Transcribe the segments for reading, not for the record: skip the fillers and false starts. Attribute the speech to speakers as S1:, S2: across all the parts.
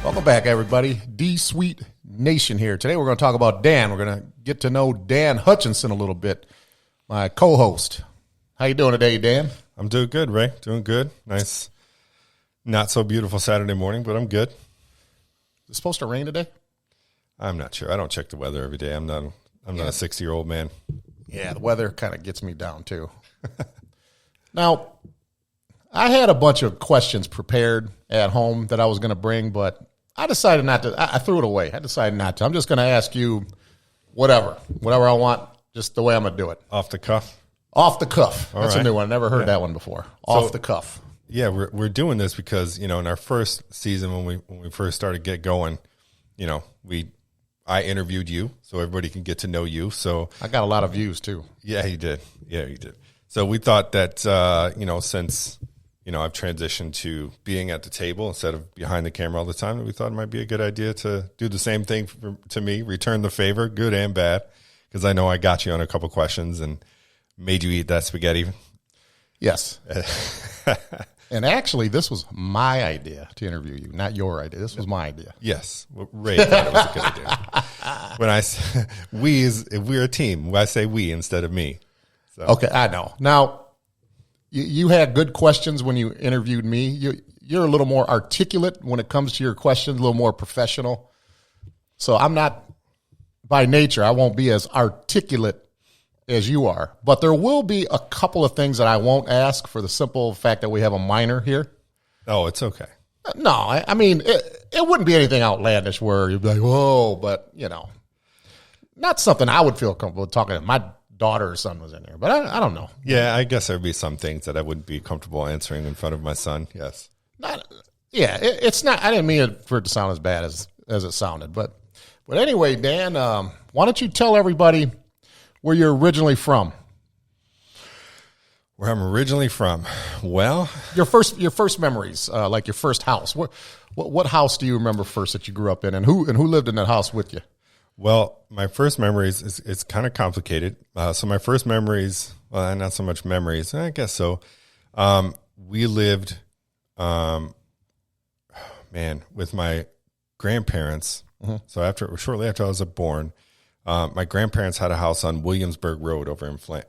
S1: Welcome back, everybody. D Sweet Nation here. Today we're going to talk about Dan. We're going to get to know Dan Hutchinson a little bit, my co-host. How you doing today, Dan?
S2: I'm doing good, Ray. Doing good. Nice, not so beautiful Saturday morning, but I'm good.
S1: Is it supposed to rain today?
S2: I'm not sure. I don't check the weather every day. I'm not a 60-year-old man.
S1: Yeah, the weather kind of gets me down too. Now, I had a bunch of questions prepared at home that I was going to bring, but I decided not to. I threw it away. I decided not to. I'm just going to ask you whatever I want, just the way I'm going to do it.
S2: Off the cuff?
S1: Off the cuff. That's
S2: right.
S1: a new one. I never heard that one before. Off the cuff.
S2: Yeah, we're doing this because, in our first season when we first started get going, I interviewed you so everybody can get to know you. So
S1: I got a lot of views too.
S2: Yeah, you did. Yeah, you did. So we thought that since I've transitioned to being at the table instead of behind the camera all the time, that we thought it might be a good idea to do the same thing to me, return the favor, good and bad, because I know I got you on a couple questions and made you eat that spaghetti.
S1: Yes. And actually, this was my idea to interview you, not your idea. This was my idea.
S2: Yes. Well, Ray thought it was a good idea. When I say if we're a team, I say we instead of me. So.
S1: Okay, I know. Now, you had good questions when you interviewed me. You're a little more articulate when it comes to your questions, a little more professional. So I'm not, by nature, I won't be as articulate as you are. But there will be a couple of things that I won't ask for the simple fact that we have a minor here.
S2: Oh, it's okay.
S1: No, I mean, it wouldn't be anything outlandish where you'd be like, whoa, but, not something I would feel comfortable talking to. My daughter or son was in there, but I don't know.
S2: Yeah, I guess there'd be some things that I wouldn't be comfortable answering in front of my son. Yes.
S1: It's not. I didn't mean it for it to sound as bad as it sounded, but anyway, Dan, why don't you tell everybody where you're originally from?
S2: Where I'm originally from? Well,
S1: your first memories, like your first house. What house do you remember first that you grew up in, and who lived in that house with you?
S2: Well, my first memories it's kind of complicated. So my first memories, well, not so much memories, I guess so. We lived, with my grandparents. Mm-hmm. So shortly after I was born, my grandparents had a house on Williamsburg Road over in Flint.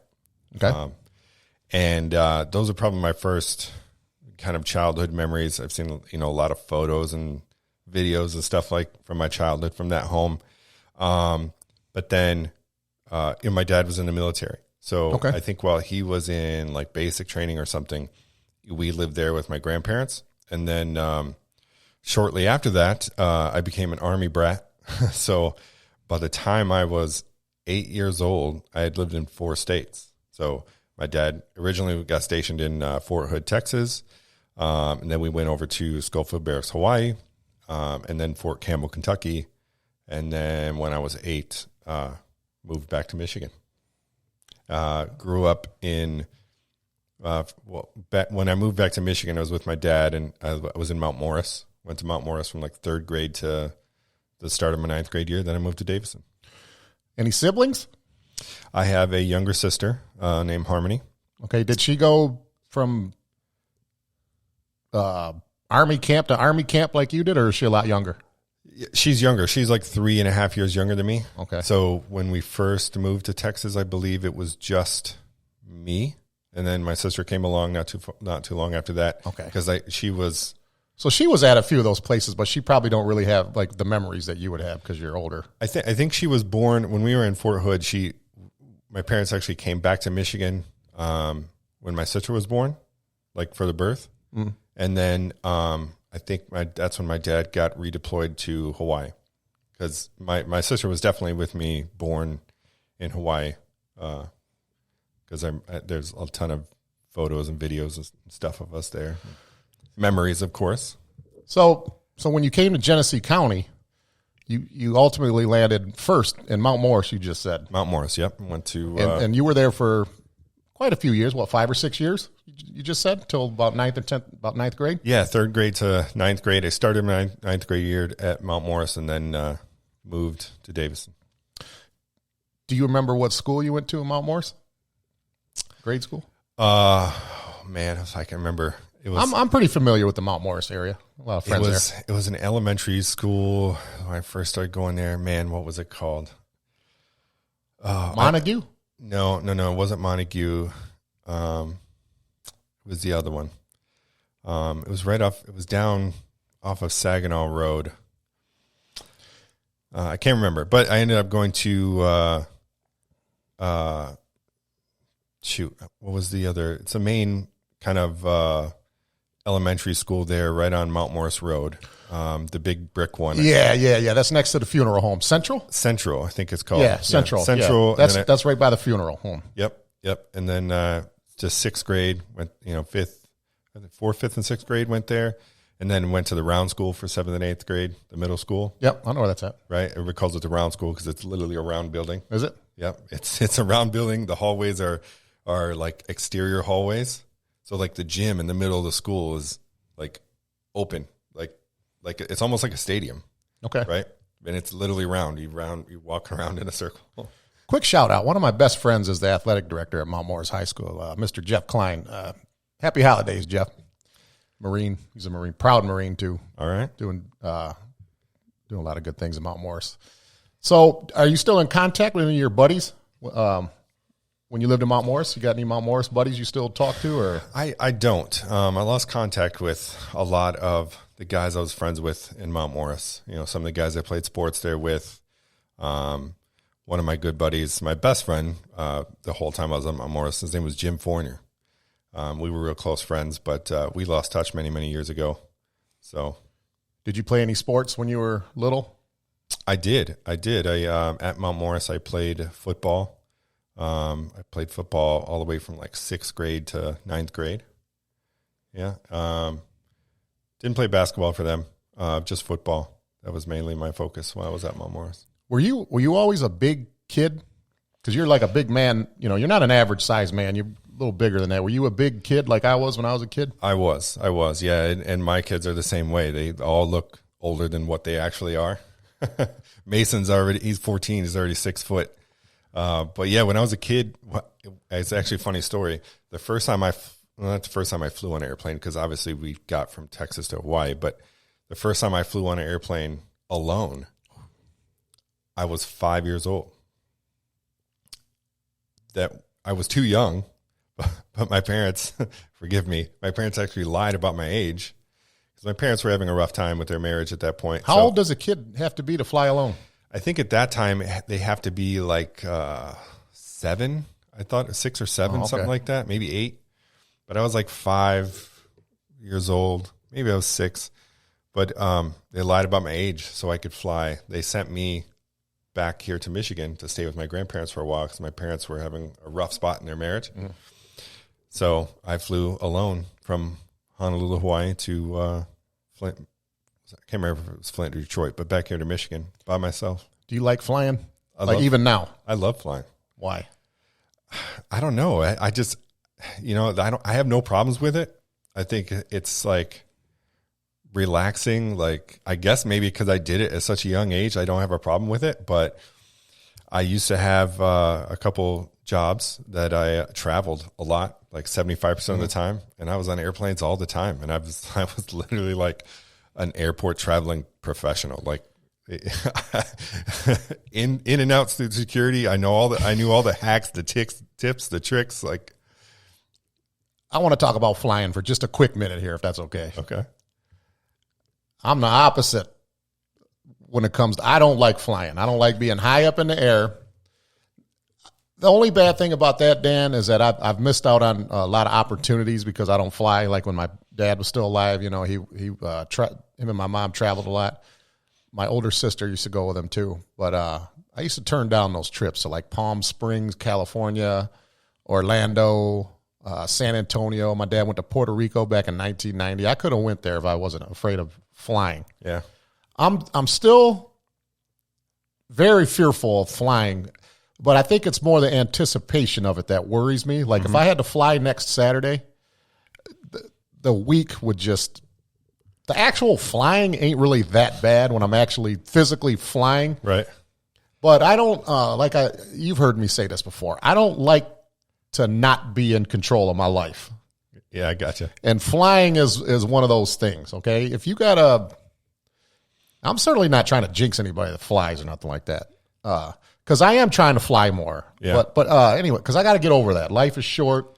S1: Okay.
S2: And those are probably my first kind of childhood memories. I've seen, a lot of photos and videos and stuff like from my childhood from that home. But then, my dad was in the military. So okay. I think while he was in like basic training or something, we lived there with my grandparents. And then, shortly after that, I became an Army brat. So by the time I was 8 years old, I had lived in 4 states. So my dad originally got stationed in Fort Hood, Texas. And then we went over to Schofield Barracks, Hawaii, and then Fort Campbell, Kentucky. And then when I was 8, moved back to Michigan. Grew up in, when I moved back to Michigan, I was with my dad, and I was in Mount Morris. Went to Mount Morris from like 3rd grade to the start of my 9th grade year. Then I moved to Davison.
S1: Any siblings?
S2: I have a younger sister named Harmony.
S1: Okay. Did she go from Army camp to Army camp like you did, or is she a lot younger?
S2: She's younger. She's like 3.5 years younger than me.
S1: Okay.
S2: So when we first moved to Texas, I believe it was just me, and then my sister came along not too long after that.
S1: Okay.
S2: Because she was.
S1: So she was at a few of those places, but she probably don't really have like the memories that you would have because you're older.
S2: I think she was born when we were in Fort Hood. My parents actually came back to Michigan when my sister was born, like for the birth, and then I think that's when my dad got redeployed to Hawaii, because my sister was definitely with me born in Hawaii, because there's a ton of photos and videos and stuff of us there. Memories, of course.
S1: So when you came to Genesee County, you ultimately landed first in Mount Morris, you just said.
S2: Mount Morris, yep. Went to...
S1: and you were there for quite a few years, 5 or 6 years, you just said, till about 9th or 10th, about 9th grade?
S2: Yeah, 3rd grade to 9th grade. I started my 9th grade year at Mount Morris and then moved to Davison.
S1: Do you remember what school you went to in Mount Morris? Grade school?
S2: Man, if I can remember.
S1: I'm pretty familiar with the Mount Morris area. A lot of friends there.
S2: It was an elementary school when I first started going there. Man, what was it called?
S1: Montague?
S2: No. It wasn't Montague. It was the other one. It was down off of Saginaw Road. I can't remember, but I ended up going to, what was the other? It's a main kind of elementary school there right on Mount Morris Road, the big brick one.
S1: Yeah. That's next to the funeral home. Central,
S2: I think it's called.
S1: Yeah, Central. Yeah,
S2: Central.
S1: Yeah. That's right by the funeral home.
S2: Yep. And then just sixth grade, went, fourth, fifth, and sixth grade went there. And then went to the round school for 7th and 8th grade, the middle school.
S1: Yep, I know where that's at.
S2: Right? Everybody calls it the round school because it's literally a round building.
S1: Is it?
S2: Yep. It's a round building. The hallways are like exterior hallways. So like the gym in the middle of the school is like open. Like it's almost like a stadium.
S1: Okay.
S2: Right? And it's literally round. You walk around in a circle.
S1: Quick shout out. One of my best friends is the athletic director at Mount Morris High School, Mr. Jeff Klein. Happy holidays, Jeff. Marine. He's a Marine, proud Marine too.
S2: All right.
S1: Doing a lot of good things at Mount Morris. So are you still in contact with any of your buddies? When you lived in Mount Morris, you got any Mount Morris buddies you still talk to? Or
S2: I don't. I lost contact with a lot of the guys I was friends with in Mount Morris. Some of the guys I played sports there with. One of my good buddies, my best friend, the whole time I was at Mount Morris, his name was Jim Fournier. We were real close friends, but we lost touch many, many years ago. So,
S1: did you play any sports when you were little?
S2: I did. At Mount Morris, I played football. I played football all the way from like 6th grade to 9th grade. Yeah. Didn't play basketball for them. Just football. That was mainly my focus when I was at Mount Morris.
S1: Were you always a big kid? Because you're like a big man. You're not an average size man. You're a little bigger than that. Were you a big kid like I was when I was a kid?
S2: I was, yeah. And my kids are the same way. They all look older than what they actually are. Mason's he's 14. He's already 6 foot. But yeah, when I was a kid, it's actually a funny story. The first time not the first time I flew on an airplane, because obviously we got from Texas to Hawaii, but the first time I flew on an airplane alone, I was 5 years old. That I was too young. But my parents, forgive me, my parents actually lied about my age because my parents were having a rough time with their marriage at that point.
S1: How old does a kid have to be to fly alone?
S2: I think at that time they have to be like 7. I thought 6 or 7, something like that, maybe 8. But I was like 5 years old. Maybe I was 6. But they lied about my age so I could fly. They sent me back here to Michigan to stay with my grandparents for a while because my parents were having a rough spot in their marriage. Mm. So I flew alone from Honolulu, Hawaii to Flint. I can't remember if it was Flint or Detroit, but back here to Michigan by myself.
S1: Do you like flying? Even now?
S2: I love flying.
S1: Why?
S2: I don't know. I just, I have no problems with it. I think it's like relaxing. Like, I guess maybe because I did it at such a young age, I don't have a problem with it. But I used to have a couple jobs that I traveled a lot, like 75% of the time. And I was on airplanes all the time. And I was literally like an airport traveling professional. Like in and out through security. I knew all the hacks, the tips, the tricks. Like,
S1: I want to talk about flying for just a quick minute here, if that's okay.
S2: Okay.
S1: I'm the opposite when it comes to, I don't like flying. I don't like being high up in the air. The only bad thing about that, Dan, is that I've missed out on a lot of opportunities because I don't fly. Like when my dad was still alive, him and my mom traveled a lot. My older sister used to go with him too. But I used to turn down those trips to like Palm Springs, California, Orlando, San Antonio. My dad went to Puerto Rico back in 1990. I could have went there if I wasn't afraid of flying.
S2: Yeah.
S1: I'm still very fearful of flying, but I think it's more the anticipation of it that worries me. Like if I had to fly next Saturday, the week would just, the actual flying ain't really that bad when I'm actually physically flying.
S2: Right.
S1: But I don't, you've heard me say this before. I don't like to not be in control of my life.
S2: Yeah, I gotcha.
S1: And flying is one of those things, okay? If you I'm certainly not trying to jinx anybody that flies or nothing like that. Because I am trying to fly more.
S2: Yeah.
S1: But anyway, because I got to get over that. Life is short.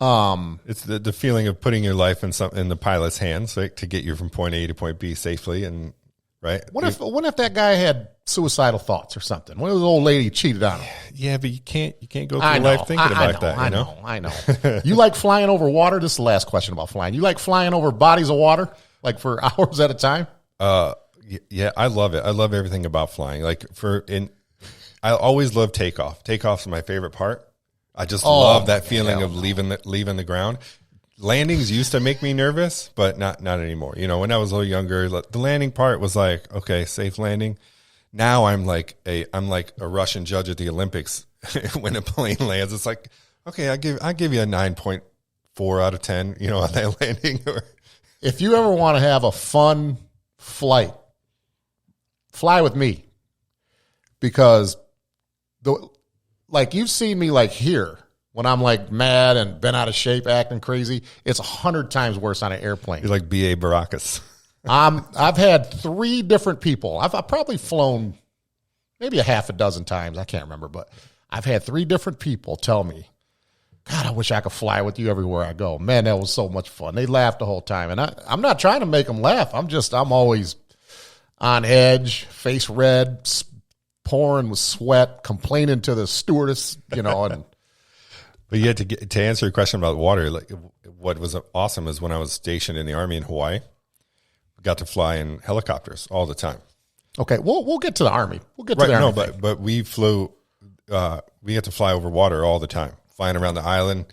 S2: It's the feeling of putting your life in the pilot's hands, like, to get you from point A to point B safely, and right.
S1: What if that guy had suicidal thoughts or something? What if the old lady cheated on him?
S2: Yeah, but you can't go through life thinking about that.
S1: I know. You like flying over water? This is the last question about flying. You like flying over bodies of water, like for hours at a time?
S2: Yeah, I love it. I love everything about flying. I always love takeoff. Takeoff's my favorite part. I just love that feeling of leaving the ground. Landings used to make me nervous, but not anymore. When I was a little younger, the landing part was like, okay, safe landing. Now I'm like a Russian judge at the Olympics. When a plane lands, it's like, okay, I give you a 9.4 out of 10, on that landing.
S1: If you ever want to have a fun flight, fly with me, because you've seen me here when I'm mad and been out of shape, acting crazy. It's 100 times worse on an airplane.
S2: You're like B.A. Baracus.
S1: I've had 3 different people. I've probably flown maybe a half a dozen times. I can't remember, but I've had 3 different people tell me, God, I wish I could fly with you everywhere I go. Man, that was so much fun. They laughed the whole time. And I'm not trying to make them laugh. I'm always on edge, face red, pouring with sweat, complaining to the stewardess, and
S2: But you had to answer your question about water. What was awesome is when I was stationed in the Army in Hawaii, we got to fly in helicopters all the time.
S1: Okay, we'll get to the Army. We'll get to the Army.
S2: No, but we flew. We got to fly over water all the time, flying around the island.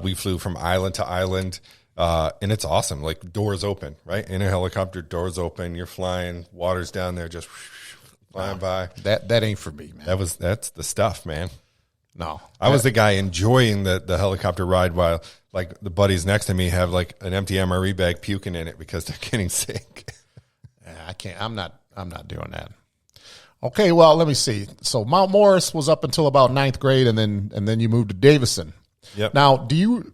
S2: We flew from island to island, and it's awesome. Doors open, right? In a helicopter, doors open. You're flying, water's down there, just flying by.
S1: That ain't for me, man.
S2: That's the stuff, man.
S1: No,
S2: I was the guy enjoying the helicopter ride while the buddies next to me have an empty MRE bag puking in it because they're getting sick.
S1: I can't. I'm not doing that. Okay, well, let me see. So Mount Morris was up until about 9th grade, and then you moved to Davison.
S2: Yep.
S1: Now,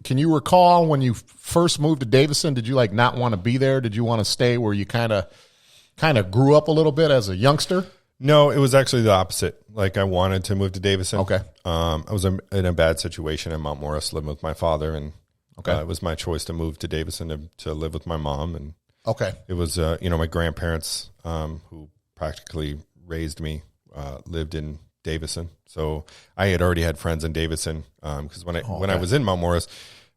S1: can you recall when you first moved to Davison? Did you not want to be there? Did you want to stay where you kind of grew up a little bit as a youngster?
S2: No, it was actually the opposite. I wanted to move to Davison.
S1: Okay.
S2: I was in a bad situation in Mount Morris, living with my father, and it was my choice to move to Davison to live with my mom. And
S1: okay,
S2: it was my grandparents who practically raised me lived in Davison, so I had already had friends in Davison because when I was in Mount Morris,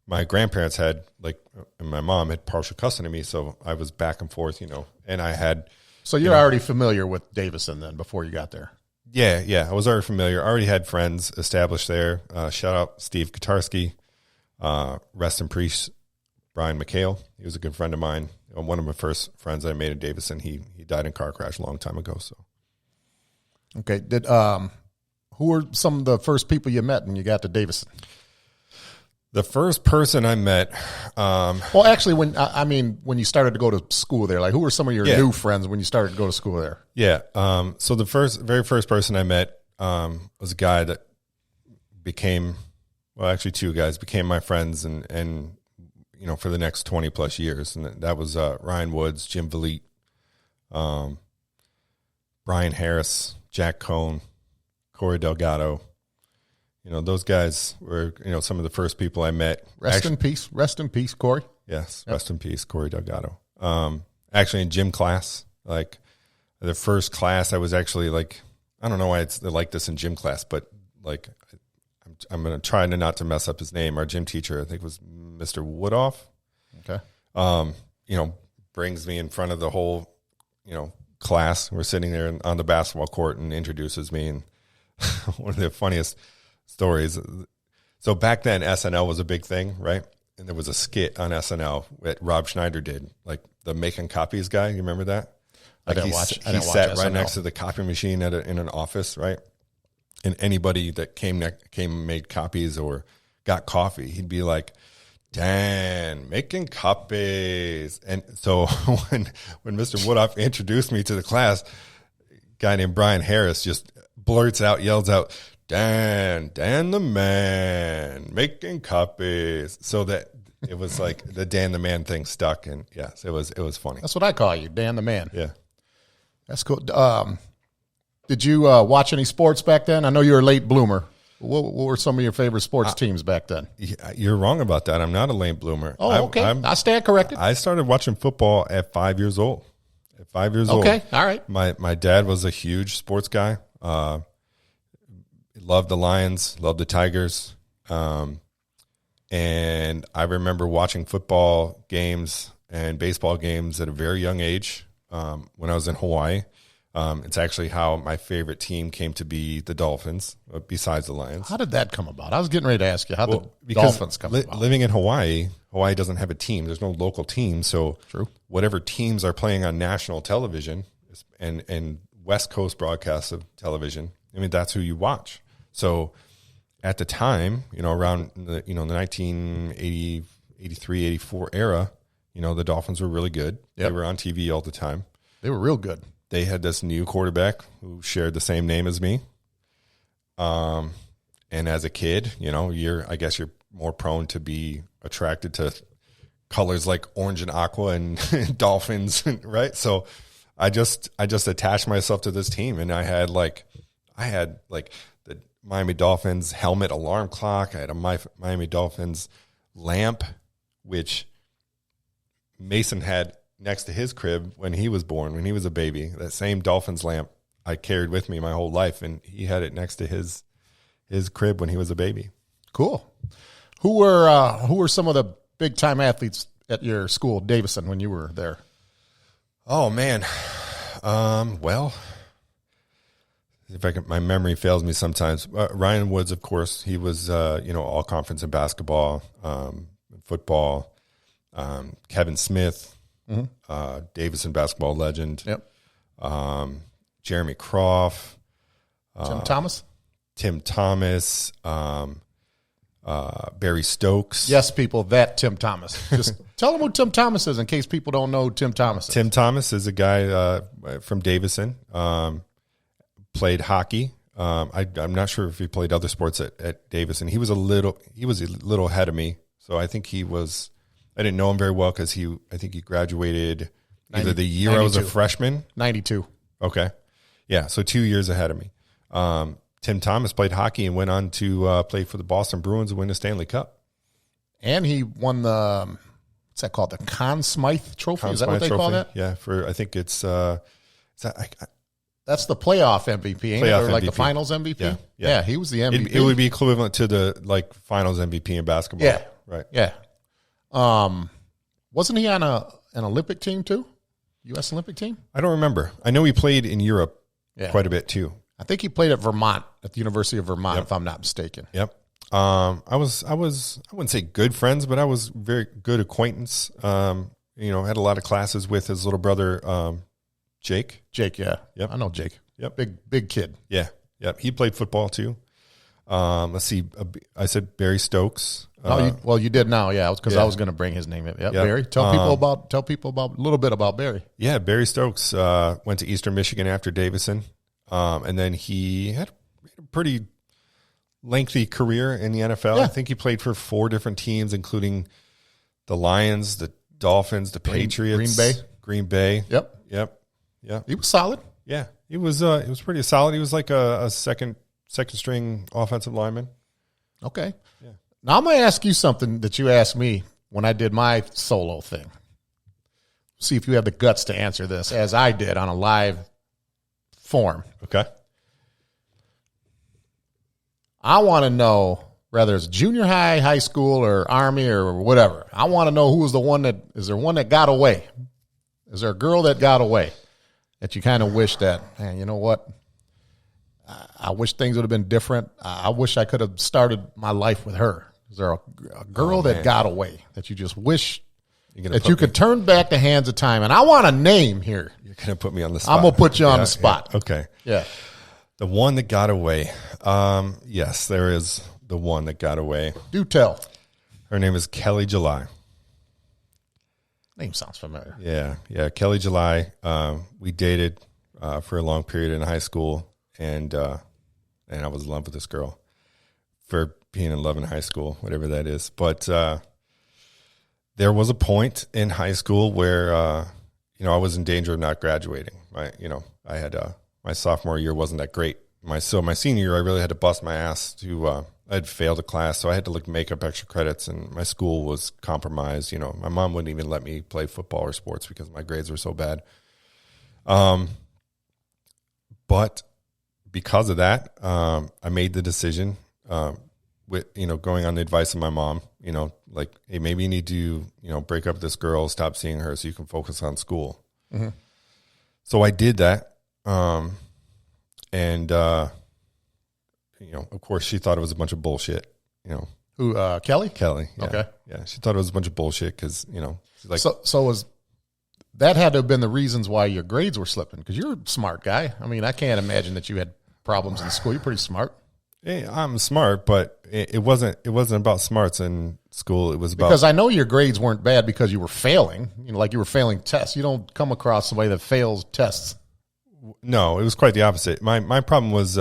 S2: my grandparents had and my mom had partial custody of me, so I was back and forth, and I had.
S1: So you're already familiar with Davison then before you got there?
S2: Yeah. I was already familiar. I already had friends established there. Shout out Steve Katarski. Rest in peace, Brian McHale. He was a good friend of mine. One of my first friends I made in Davison. He died in a car crash a long time ago. So,
S1: okay. Who were some of the first people you met when you got to Davison?
S2: The first person I met,
S1: well, actually, when you started to go to school there, who were some of your new friends when you started to go to school there?
S2: Yeah. So the very first person I met was a guy that actually 2 guys became my friends, and for the next 20 plus years, and that was Ryan Woods, Jim Valite, Brian Harris, Jack Cohn, Corey Delgado. Those guys were, some of the first people I met.
S1: Rest in peace, Corey.
S2: Yes, yep. Rest in peace, Corey Delgado. Actually, in gym class, the first class, I was actually I don't know why it's like this in gym class, but I'm going to try not to mess up his name. Our gym teacher, I think, was Mr. Woodhoff.
S1: Okay.
S2: Brings me in front of the whole, class. We're sitting there on the basketball court and introduces me. And one of the funniest stories. So back then, SNL was a big thing, right? And there was a skit on SNL that Rob Schneider did, the making copies guy. You remember that? He sat right next to the copy machine in an office, right? And anybody that came and made copies or got coffee, he'd be like, Dan, making copies. And so when Mr. Woodhoff introduced me to the class, a guy named Brian Harris just blurts out, yells out, Dan the man, making copies. So that It was like the Dan the Man thing stuck, and yes, it was funny.
S1: That's what I call you, Dan the Man.
S2: Yeah.
S1: That's cool. Did you watch any sports back then? I know you're a late bloomer. What were some of your favorite sports teams back then?
S2: You're wrong about that. I'm not a late bloomer.
S1: Oh, okay. I stand corrected.
S2: I started watching football at 5 years old. At 5 years old.
S1: Okay, all right.
S2: My dad was a huge sports guy. Loved the Lions, loved the Tigers. And I remember watching football games and baseball games at a very young age when I was in Hawaii. It's actually how my favorite team came to be the Dolphins, besides the Lions.
S1: How did that come about? I was getting ready to ask you how the Dolphins come about.
S2: Living in Hawaii doesn't have a team. There's no local team. So
S1: True.
S2: Whatever teams are playing on national television and West Coast broadcasts of television, I mean, that's who you watch. So at the time, around the 1980, 83, 84 era, the Dolphins were really good.
S1: Yep.
S2: They were on TV all the time.
S1: They were real good.
S2: They had this new quarterback who shared the same name as me. And as a kid, I guess you're more prone to be attracted to colors like orange and aqua and dolphins, right? So I just attached myself to this team, and I had the Miami Dolphins helmet alarm clock. I had a Miami Dolphins lamp, which Mason had next to his crib when he was born, when he was a baby. That same Dolphins lamp I carried with me my whole life, and he had it next to his crib when he was a baby.
S1: Cool. Who were some of the big time athletes at your school, Davison, when you were there?
S2: Oh man, well, my memory fails me sometimes. Ryan Woods, of course, he was all conference in basketball, football. Kevin Smith. Mm-hmm. Davison basketball legend.
S1: Yep.
S2: Jeremy Croft.
S1: Tim Thomas.
S2: Barry Stokes.
S1: Yes, people, that Tim Thomas. Just tell them who Tim Thomas is in case people don't know who Tim Thomas is.
S2: Tim Thomas is a guy from Davison. Played hockey. I'm not sure if he played other sports at Davison. He was a little ahead of me, so I think he was. I didn't know him very well because I think he graduated either the year 92. I was a freshman.
S1: 92.
S2: Okay. Yeah, so 2 years ahead of me. Tim Thomas played hockey and went on to play for the Boston Bruins and win the Stanley Cup.
S1: And he won what's that called? The Conn Smythe Trophy? Is that what they call that?
S2: Yeah, I think it's
S1: that's the playoff MVP, ain't it? Or like MVP. The finals MVP? Yeah, he was the MVP.
S2: It would be equivalent to the finals MVP in basketball.
S1: Yeah.
S2: Right.
S1: Yeah. Wasn't he on an Olympic team too? U.S. Olympic team?
S2: I don't remember. I know he played in Europe quite a bit too.
S1: I think he played at Vermont, at the University of Vermont, if I'm not mistaken.
S2: Yep. I wouldn't say good friends, but I was very good acquaintance. Had a lot of classes with his little brother, Jake.
S1: Jake, yeah.
S2: Yep.
S1: I know Jake.
S2: Yep.
S1: Big kid.
S2: Yeah. Yep. He played football too. Let's see. I said Barry Stokes.
S1: You did now, yeah. Because I was going to bring his name in. Yep. Barry. Tell people about a little bit about Barry.
S2: Yeah, Barry Stokes went to Eastern Michigan after Davison, and then he had a pretty lengthy career in the NFL. Yeah. I think he played for 4 different teams, including the Lions, the Dolphins, the Patriots, Green Bay.
S1: Yep.
S2: Yeah,
S1: he was solid.
S2: Yeah, he was. It was pretty solid. He was like a second string offensive lineman.
S1: Okay. Yeah. Now I'm going to ask you something that you asked me when I did my solo thing. See if you have the guts to answer this, as I did on a live form.
S2: Okay.
S1: I want to know, whether it's junior high, high school, or Army, or whatever. I want to know who was the one is there one that got away? Is there a girl that got away that you kind of wish that, man, you know what? I wish things would have been different. I wish I could have started my life with her. Is there a girl that got away that you just wish that you could turn back the hands of time? And I want a name here.
S2: You're going to put me on the spot.
S1: I'm going to put you on the spot.
S2: Yeah, okay.
S1: Yeah.
S2: The one that got away. Yes, there is the one that got away.
S1: Do tell.
S2: Her name is Kelly July.
S1: Name sounds familiar.
S2: Yeah. Kelly July. We dated for a long period in high school, and I was in love with this girl for being in love in high school, whatever that is. But there was a point in high school where, I was in danger of not graduating. I had, my sophomore year wasn't that great. My senior year, I really had to bust my ass to, I had failed a class, so I had to make up extra credits, and my school was compromised. My mom wouldn't even let me play football or sports because my grades were so bad. But because of that, I made the decision, with, going on the advice of my mom, hey, maybe you need to, break up with this girl, stop seeing her so you can focus on school. Mm-hmm. So I did that. And, of course she thought it was a bunch of bullshit,
S1: Who, Kelly?
S2: Kelly. Yeah.
S1: Okay.
S2: Yeah. She thought it was a bunch of bullshit because,
S1: so was that had to have been the reasons why your grades were slipping? Because you're a smart guy. I mean, I can't imagine that you had problems in school. You're pretty smart.
S2: Yeah, I'm smart, but it wasn't about smarts in school. It was about,
S1: because I know your grades weren't bad because you were failing, like you were failing tests. You don't come across somebody that fails tests.
S2: No, it was quite the opposite. My problem was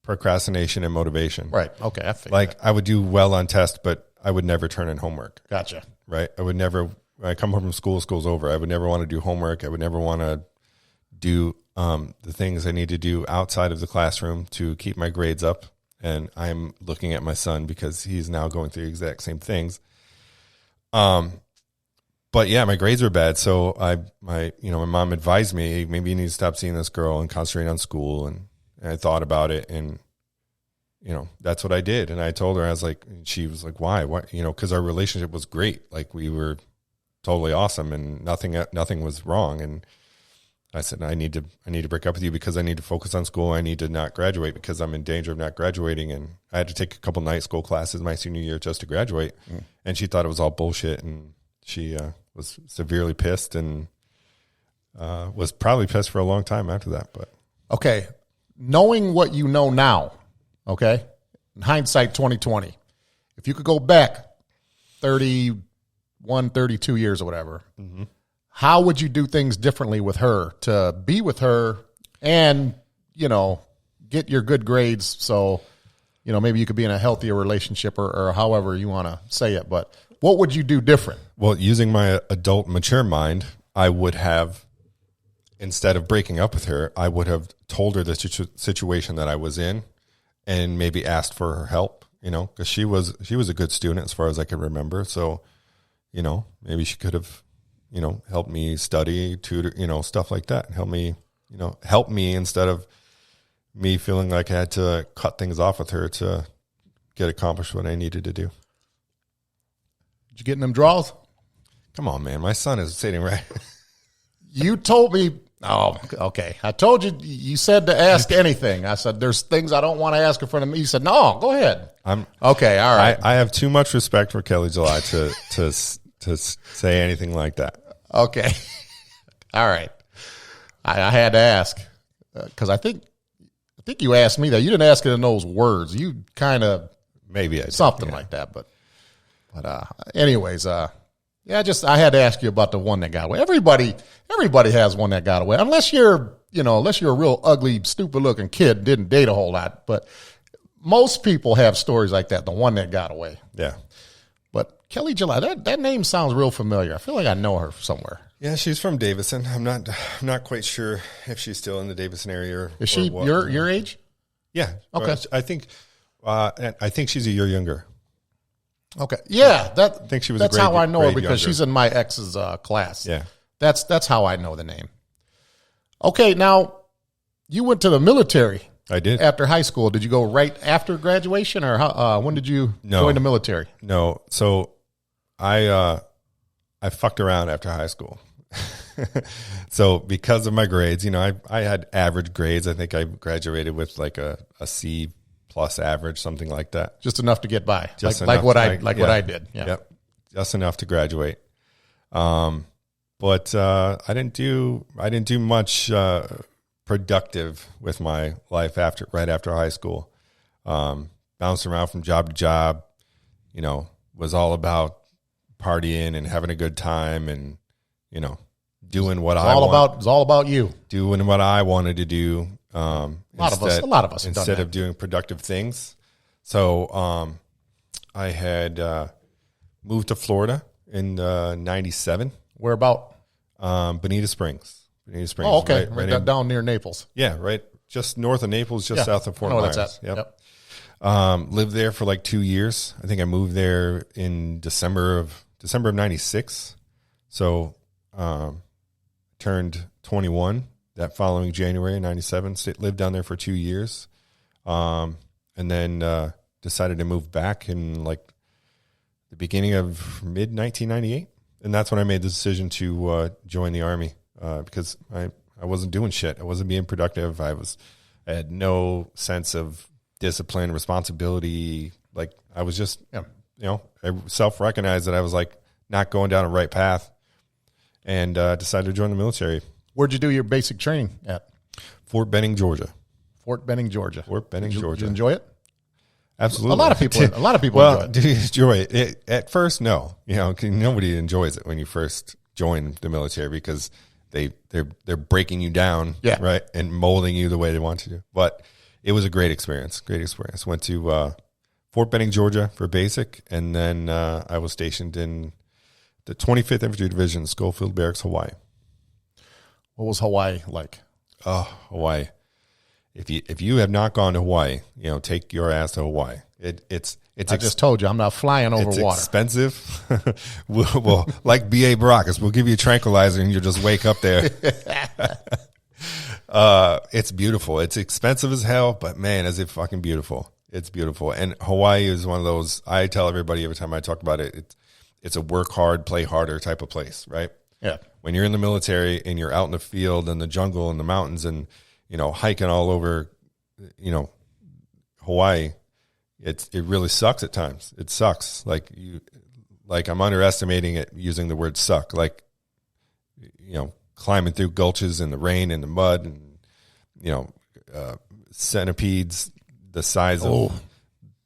S2: procrastination and motivation.
S1: Right. Okay. I figured that.
S2: I would do well on tests, but I would never turn in homework.
S1: Gotcha.
S2: Right. I would never, when I come home from school, school's over. I would never want to do homework. I would never want to do the things I need to do outside of the classroom to keep my grades up. And I'm looking at my son because he's now going through the exact same things. But yeah, my grades were bad. So my mom advised me, hey, maybe you need to stop seeing this girl and concentrate on school. And I thought about it, and, that's what I did. And I told her, I was like, she was like, why? Cause our relationship was great. Like, we were totally awesome and nothing was wrong. And I said, I need to break up with you because I need to focus on school. I need to not graduate because I'm in danger of not graduating. And I had to take a couple night school classes my senior year just to graduate. And she thought it was all bullshit. And she was severely pissed, and was probably pissed for a long time after that. But
S1: okay, knowing what you know now, okay, in hindsight 2020, if you could go back 31, 32 years or whatever, mm-hmm. How would you do things differently with her to be with her and, get your good grades so, maybe you could be in a healthier relationship or however you want to say it. But what would you do different?
S2: Well, using my adult mature mind, I would have, instead of breaking up with her, I would have told her the situation that I was in and maybe asked for her help, because she was a good student as far as I can remember. So, maybe she could have, help me study, tutor, stuff like that. Help me instead of me feeling like I had to cut things off with her to get accomplished what I needed to do.
S1: Did you get in them draws?
S2: Come on, man. My son is sitting right.
S1: You told me. Oh, okay. I told you, you said to ask anything. I said, there's things I don't want to ask in front of me. You said, no, go ahead. Okay. All right.
S2: I have too much respect for Kelly July to say anything like that.
S1: Okay. All right. I had to ask because I think you asked me that. You didn't ask it in those words. You kind of
S2: maybe I did,
S1: something like that. But anyways, I had to ask you about the one that got away. Everybody has one that got away, unless you're a real ugly, stupid looking kid, didn't date a whole lot. But most people have stories like that. The one that got away.
S2: Yeah.
S1: But Kelly July, that name sounds real familiar. I feel like I know her somewhere.
S2: Yeah, she's from Davison. I'm not quite sure if she's still in the Davison area.
S1: Is she your age?
S2: Yeah.
S1: Okay.
S2: I think she's a year younger.
S1: Okay. Yeah,
S2: I think she was.
S1: That's how I know her, because
S2: younger.
S1: she's in my ex's class.
S2: Yeah.
S1: That's how I know the name. Okay, now you went to the military.
S2: I did.
S1: After high school. Did you go right after graduation, or when did you join the military?
S2: No. So I fucked around after high school. So because of my grades, I had average grades. I think I graduated with like a C plus average, something like that.
S1: Just enough to get by.
S2: Just
S1: like
S2: enough
S1: what I did. Yeah.
S2: Yep. Just enough to graduate. But I didn't do much productive with my life right after high school. Bounced around from job to job, was all about partying and having a good time and, doing what I want.
S1: It's all about you.
S2: Doing what I wanted to do.
S1: A lot of us
S2: instead of doing productive things. So I had moved to Florida in 97.
S1: Where about?
S2: Bonita Springs. Bonita Springs.
S1: Oh, okay. Right down near Naples.
S2: Yeah, right. Just north of Naples, just south of Fort Myers.
S1: That's at. Yep.
S2: Lived there for like 2 years. I think I moved there in December of 96. So turned 21 that following January in 97. Lived down there for 2 years. And then decided to move back in like the beginning of mid 1998. And that's when I made the decision to join the Army because I wasn't doing shit. I wasn't being productive. I had no sense of discipline, responsibility. Like I was just, I self-recognized that I was like not going down a right path and decided to join the military.
S1: Where'd you do your basic training at?
S2: Fort Benning, Georgia.
S1: Fort Benning, Georgia.
S2: Did you
S1: enjoy it?
S2: Absolutely.
S1: A lot of people
S2: well,
S1: enjoy it.
S2: Did you enjoy it? At first, no. Nobody enjoys it when you first join the military because they're breaking you down, right, and molding you the way they want to. But it was a great experience. Went to Fort Benning, Georgia for basic, and then I was stationed in the 25th Infantry Division, Schofield Barracks, Hawaii.
S1: What was Hawaii like?
S2: Oh, Hawaii. If you have not gone to Hawaii, take your ass to Hawaii. I
S1: just told you I'm not flying over
S2: it's
S1: water.
S2: Expensive. Well, like B.A. Baracus, we'll give you a tranquilizer and you'll just wake up there. It's beautiful. It's expensive as hell, but man, is it fucking beautiful. It's beautiful. And Hawaii is one of those, I tell everybody every time I talk about it, it's a work hard, play harder type of place, right?
S1: Yeah.
S2: When you're in the military and you're out in the field and the jungle and the mountains and, hiking all over, Hawaii, it really sucks at times. It sucks. Like I'm underestimating it using the word suck. Like, climbing through gulches in the rain and the mud and, centipedes the size of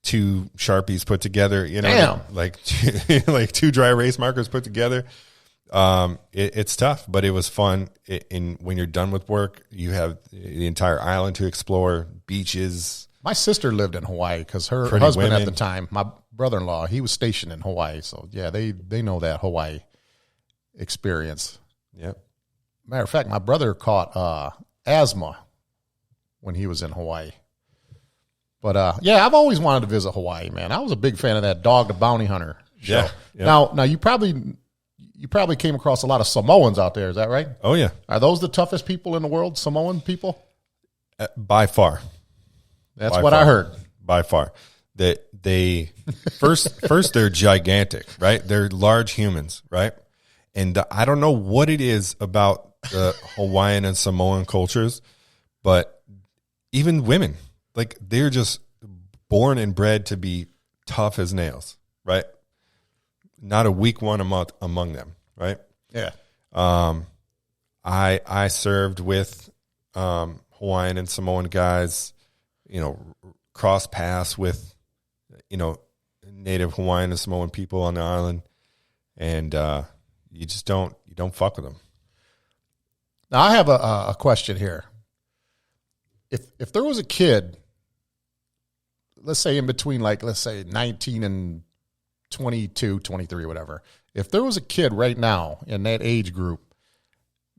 S2: two Sharpies put together,
S1: Damn.
S2: like two dry erase markers put together. It's tough, but it was fun. When you're done with work, you have the entire island to explore, beaches.
S1: My sister lived in Hawaii because her
S2: Pretty
S1: husband
S2: women.
S1: at the time, my brother-in-law, he was stationed in Hawaii. So, yeah, they know that Hawaii experience.
S2: Yep.
S1: Matter of fact, my brother caught asthma when he was in Hawaii. But, I've always wanted to visit Hawaii, man. I was a big fan of that Dawg the Bounty Hunter show.
S2: Yeah.
S1: Now you probably came across a lot of Samoans out there. Is that right?
S2: Oh, yeah.
S1: Are those the toughest people in the world, Samoan people?
S2: By far.
S1: That's what I heard.
S2: By far. They first they're gigantic, right? They're large humans, right? And I don't know what it is about the Hawaiian and Samoan cultures, but even women, like they're just born and bred to be tough as nails, right? Not a weak one among them, right?
S1: Yeah.
S2: I served with Hawaiian and Samoan guys, cross paths with, native Hawaiian and Samoan people on the island, and you just don't fuck with them.
S1: Now I have a question here. If there was a kid, let's say in between, like let's say 19 and 22, 23, whatever. If there was a kid right now in that age group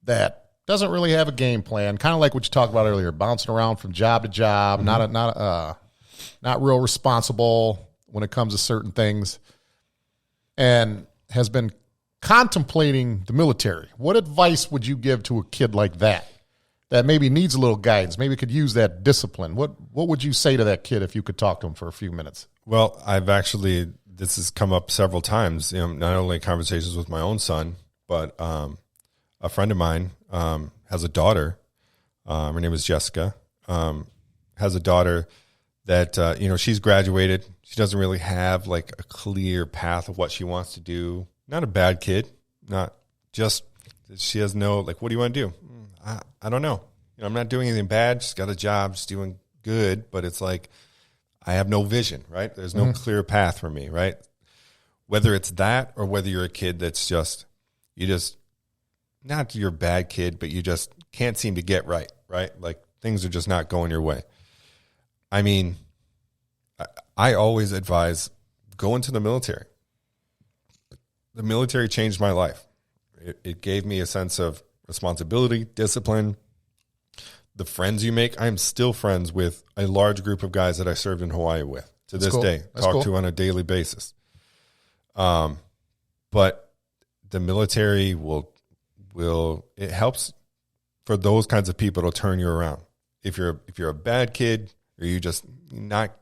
S1: that doesn't really have a game plan, kind of like what you talked about earlier, bouncing around from job to job, not real responsible when it comes to certain things, and has been contemplating the military, what advice would you give to a kid like that maybe needs a little guidance, maybe could use that discipline? What would you say to that kid if you could talk to him for a few minutes?
S2: Well, this has come up several times, not only conversations with my own son, but a friend of mine has a daughter. Her name is Jessica. Has a daughter that, she's graduated. She doesn't really have like a clear path of what she wants to do. Not a bad kid. Not just, she has no, like, what do you want to do? I don't know. I'm not doing anything bad. She's got a job. She's doing good. But it's like, I have no vision, right? There's no clear path for me, right? Whether it's that or whether you're a kid that's not you're a bad kid, but you just can't seem to get right? Like things are just not going your way. I mean, I always advise go into the military. the military changed my life. It gave me a sense of responsibility, discipline. The friends you make, I'm still friends with a large group of guys that I served in Hawaii with to this day, talk to on a daily basis. But the military will it helps for those kinds of people to turn you around. If you're a bad kid or you just not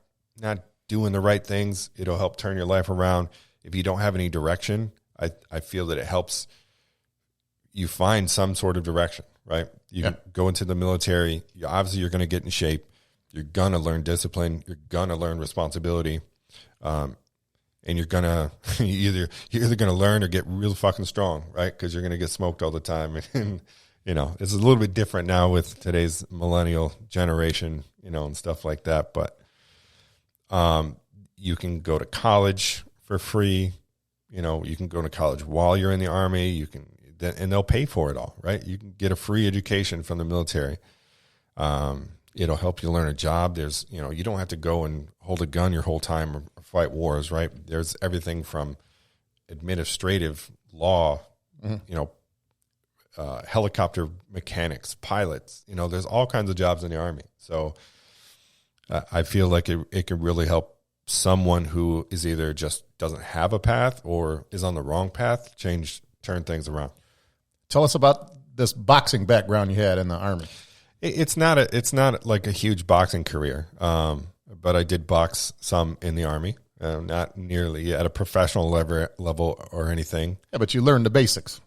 S2: doing the right things, it'll help turn your life around. If you don't have any direction, I feel that it helps you find some sort of direction, right? You go into the military, obviously you're going to get in shape. You're going to learn discipline. You're going to learn responsibility. And you're going to, you're either going to learn or get real fucking strong, right? Because you're going to get smoked all the time. And, you know, it's a little bit different now with today's millennial generation, you know, and stuff like that. But you can go to college for free. You know, you can go to college while you're in the Army. You can, and they'll pay for it all, right? You can get a free education from the military. It'll help you learn a job. There's, you know, you don't have to go and hold a gun your whole time or fight wars, right? There's everything from administrative law, you know, helicopter mechanics, pilots, you know, there's all kinds of jobs in the Army. So I feel like it could really help someone who is either just doesn't have a path or is on the wrong path, turn things around.
S1: Tell us about this boxing background you had in the Army.
S2: It's not like a huge boxing career, but I did box some in the Army, not nearly at a professional level or anything.
S1: Yeah, but you learned the basics.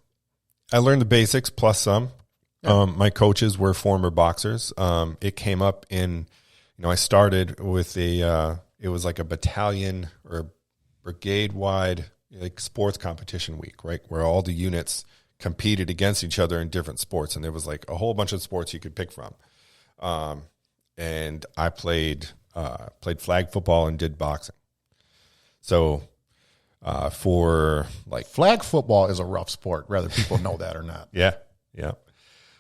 S2: I learned the basics plus some. Yeah. My coaches were former boxers. It came up in, you know, I started with it was like a battalion or brigade-wide like sports competition week, right, where all the units competed against each other in different sports, and there was like a whole bunch of sports you could pick from. And I played flag football and did boxing. So for like
S1: flag football is a rough sport, whether people know that or not.
S2: Yeah.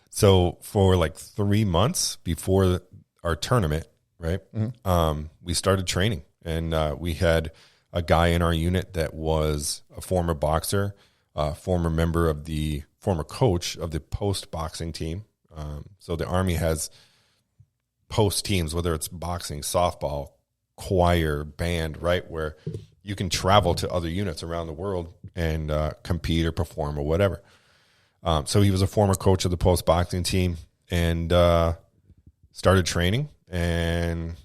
S2: So for like 3 months before our tournament, right, we started training, and we had a guy in our unit that was a former boxer, former coach of the post boxing team. So the Army has post teams, whether it's boxing, softball, choir, band, right, where you can travel to other units around the world and compete or perform or whatever. So he was a former coach of the post boxing team, and started training, and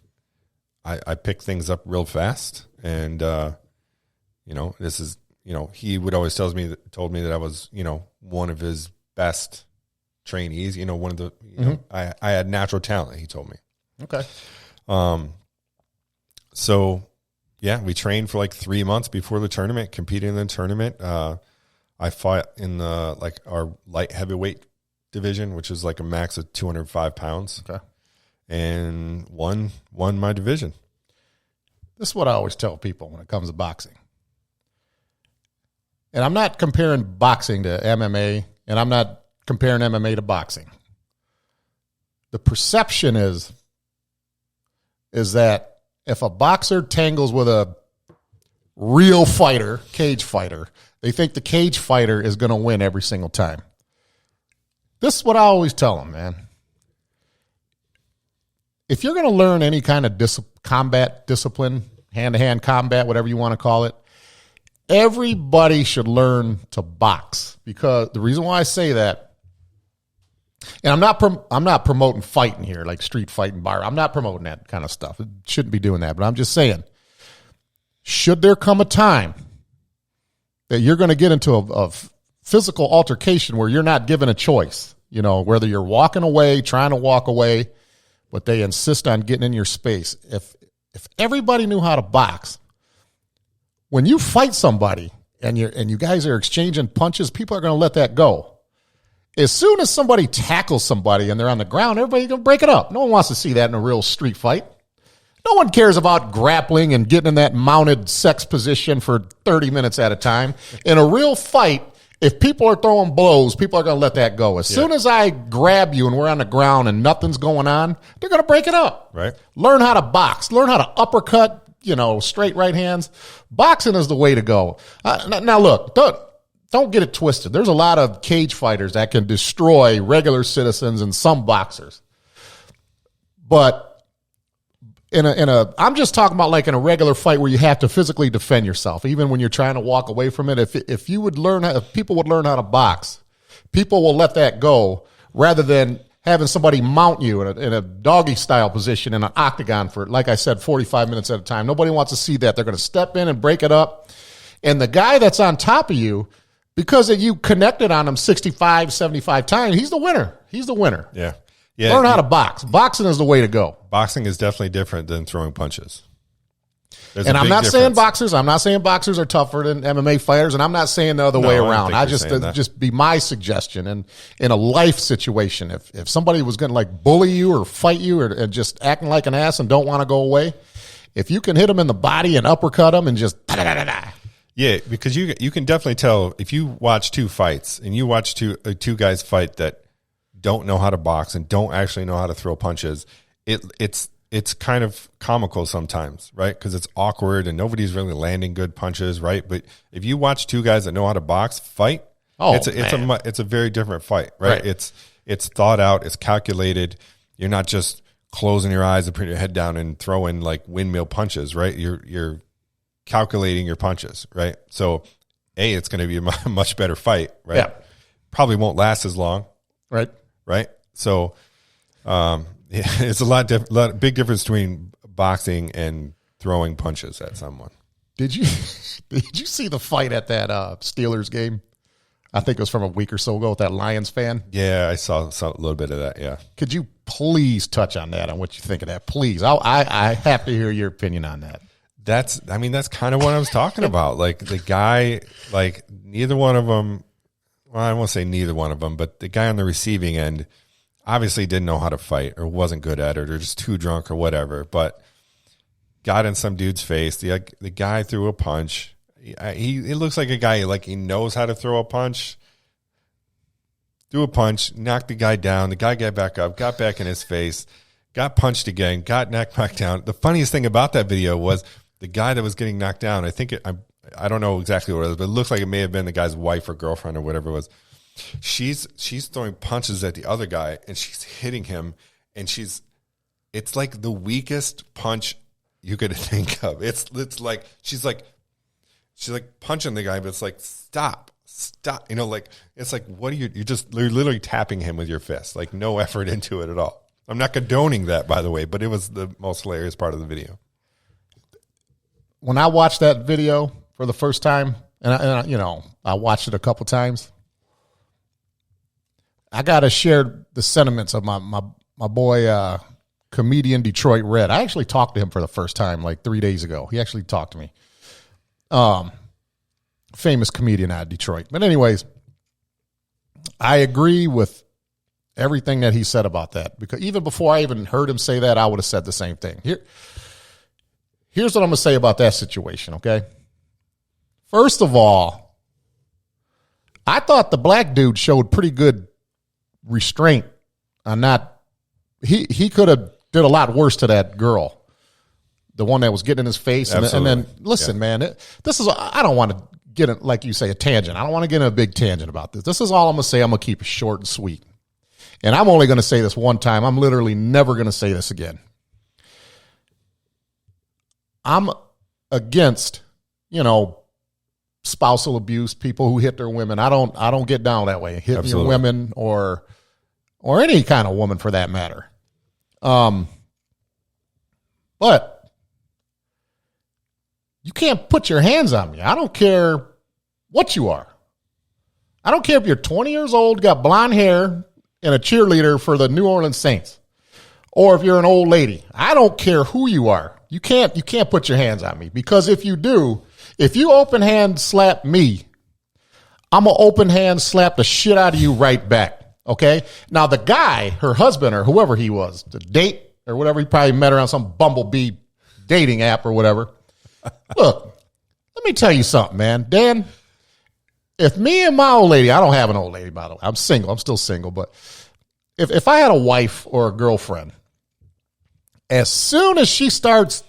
S2: I picked things up real fast. And you know, this is, you know, he would always told me that I was, you know, one of his best trainees, you know, one of the, you know, I had natural talent, he told me.
S1: Okay.
S2: So yeah, we trained for like 3 months before the tournament, competed in the tournament. I fought in the, like our light heavyweight division, which is like a max of 205 pounds.
S1: Okay.
S2: And won my division.
S1: This is what I always tell people when it comes to boxing. And I'm not comparing boxing to MMA, and I'm not comparing MMA to boxing. The perception is that if a boxer tangles with a real fighter, cage fighter, they think the cage fighter is going to win every single time. This is what I always tell them, man. If you're going to learn any kind of combat discipline, hand-to-hand combat, whatever you want to call it, everybody should learn to box. Because the reason why I say that, and I'm not promoting fighting here, like street fighting, bar. I'm not promoting that kind of stuff. It shouldn't be doing that. But I'm just saying, should there come a time that you're going to get into a physical altercation where you're not given a choice, you know, whether you're walking away, trying to walk away, but they insist on getting in your space. If everybody knew how to box, when you fight somebody and you guys are exchanging punches, people are going to let that go. As soon as somebody tackles somebody and they're on the ground, everybody's going to break it up. No one wants to see that in a real street fight. No one cares about grappling and getting in that mounted sex position for 30 minutes at a time. In a real fight, if people are throwing blows, people are going to let that go. As soon as I grab you and we're on the ground and nothing's going on, they're going to break it up.
S2: Right.
S1: Learn how to box. Learn how to uppercut, you know, straight right hands. Boxing is the way to go. Now, look, don't get it twisted. There's a lot of cage fighters that can destroy regular citizens and some boxers. But I'm just talking about like in a regular fight where you have to physically defend yourself, even when you're trying to walk away from it. If people would learn how to box, people will let that go rather than having somebody mount you in a doggy style position in an octagon for, like I said, 45 minutes at a time. Nobody wants to see that. They're going to step in and break it up. And the guy that's on top of you, because you connected on him 65, 75 times, he's the winner. He's the winner.
S2: Yeah.
S1: Learn how to box. Boxing is the way to go.
S2: Boxing is definitely different than throwing punches.
S1: And I'm not saying boxers are tougher than MMA fighters, and I'm not saying the other way around. I just be my suggestion. And in a life situation, if somebody was going to like bully you or fight you or just acting like an ass and don't want to go away, if you can hit them in the body and uppercut them and just da-da-da-da-da.
S2: Yeah, because you can definitely tell if you watch two fights and you watch two guys fight that don't know how to box and don't actually know how to throw punches, it's kind of comical sometimes, right? Because it's awkward and nobody's really landing good punches, right? But if you watch two guys that know how to box fight, it's a very different fight, right? It's thought out, it's calculated. You're not just closing your eyes and putting your head down and throwing like windmill punches, right? You're calculating your punches, right? So, it's going to be a much better fight, right?
S1: Yeah.
S2: Probably won't last as long,
S1: right?
S2: So, it's a big difference between boxing and throwing punches at someone.
S1: Did you see the fight at that Steelers game? I think it was from a week or so ago with that Lions fan.
S2: Yeah, I saw a little bit of that. Yeah.
S1: Could you please touch on that, on what you think of that? Please. I have to hear your opinion on that.
S2: That's kind of what I was talking about. Like the guy, like neither one of them, well, I won't say neither one of them, but the guy on the receiving end obviously didn't know how to fight or wasn't good at it or just too drunk or whatever, but got in some dude's face. The guy threw a punch. He looks like a guy, like he knows how to throw a punch. Threw a punch, knocked the guy down. The guy got back up, got back in his face, got punched again, got knocked back down. The funniest thing about that video was the guy that was getting knocked down, I don't know exactly what it was, but it looks like it may have been the guy's wife or girlfriend or whatever it was. She's throwing punches at the other guy and she's hitting him, and it's like the weakest punch you could think of. It's like she's like punching the guy, but it's like stop. Like it's like what are you're literally tapping him with your fist, like no effort into it at all. I'm not condoning that, by the way, but it was the most hilarious part of the video.
S1: When I watched that video for the first time, and I watched it a couple times, I gotta share the sentiments of my boy, comedian Detroit Red. I actually talked to him for the first time like 3 days ago. He actually talked to me. Famous comedian out of Detroit. But anyways, I agree with everything that he said about that, because even before I even heard him say that, I would have said the same thing. Here's what I'm going to say about that situation, okay? First of all, I thought the black dude showed pretty good restraint on not. He could have did a lot worse to that girl, the one that was getting in his face. And then listen, man, this is, I don't want to get in, like you say, a tangent. I don't want to get in a big tangent about this. This is all I'm going to say. I'm going to keep it short and sweet. And I'm only going to say this one time. I'm literally never going to say this again. I'm against, spousal abuse, people who hit their women. I don't get down that way. Hitting your women or any kind of woman for that matter. But you can't put your hands on me. I don't care what you are. I don't care if you're 20 years old, got blonde hair, and a cheerleader for the New Orleans Saints, or if you're an old lady. I don't care who you are. You can't put your hands on me, because if you do, if you open hand slap me, I'm going to open hand slap the shit out of you right back. Okay. Now the guy, her husband or whoever he was, the date or whatever, he probably met her on some Bumblebee dating app or whatever. Look, let me tell you something, man. Dan, if me and my old lady, I don't have an old lady, by the way. I'm single. I'm still single. But if I had a wife or a girlfriend, as soon as she starts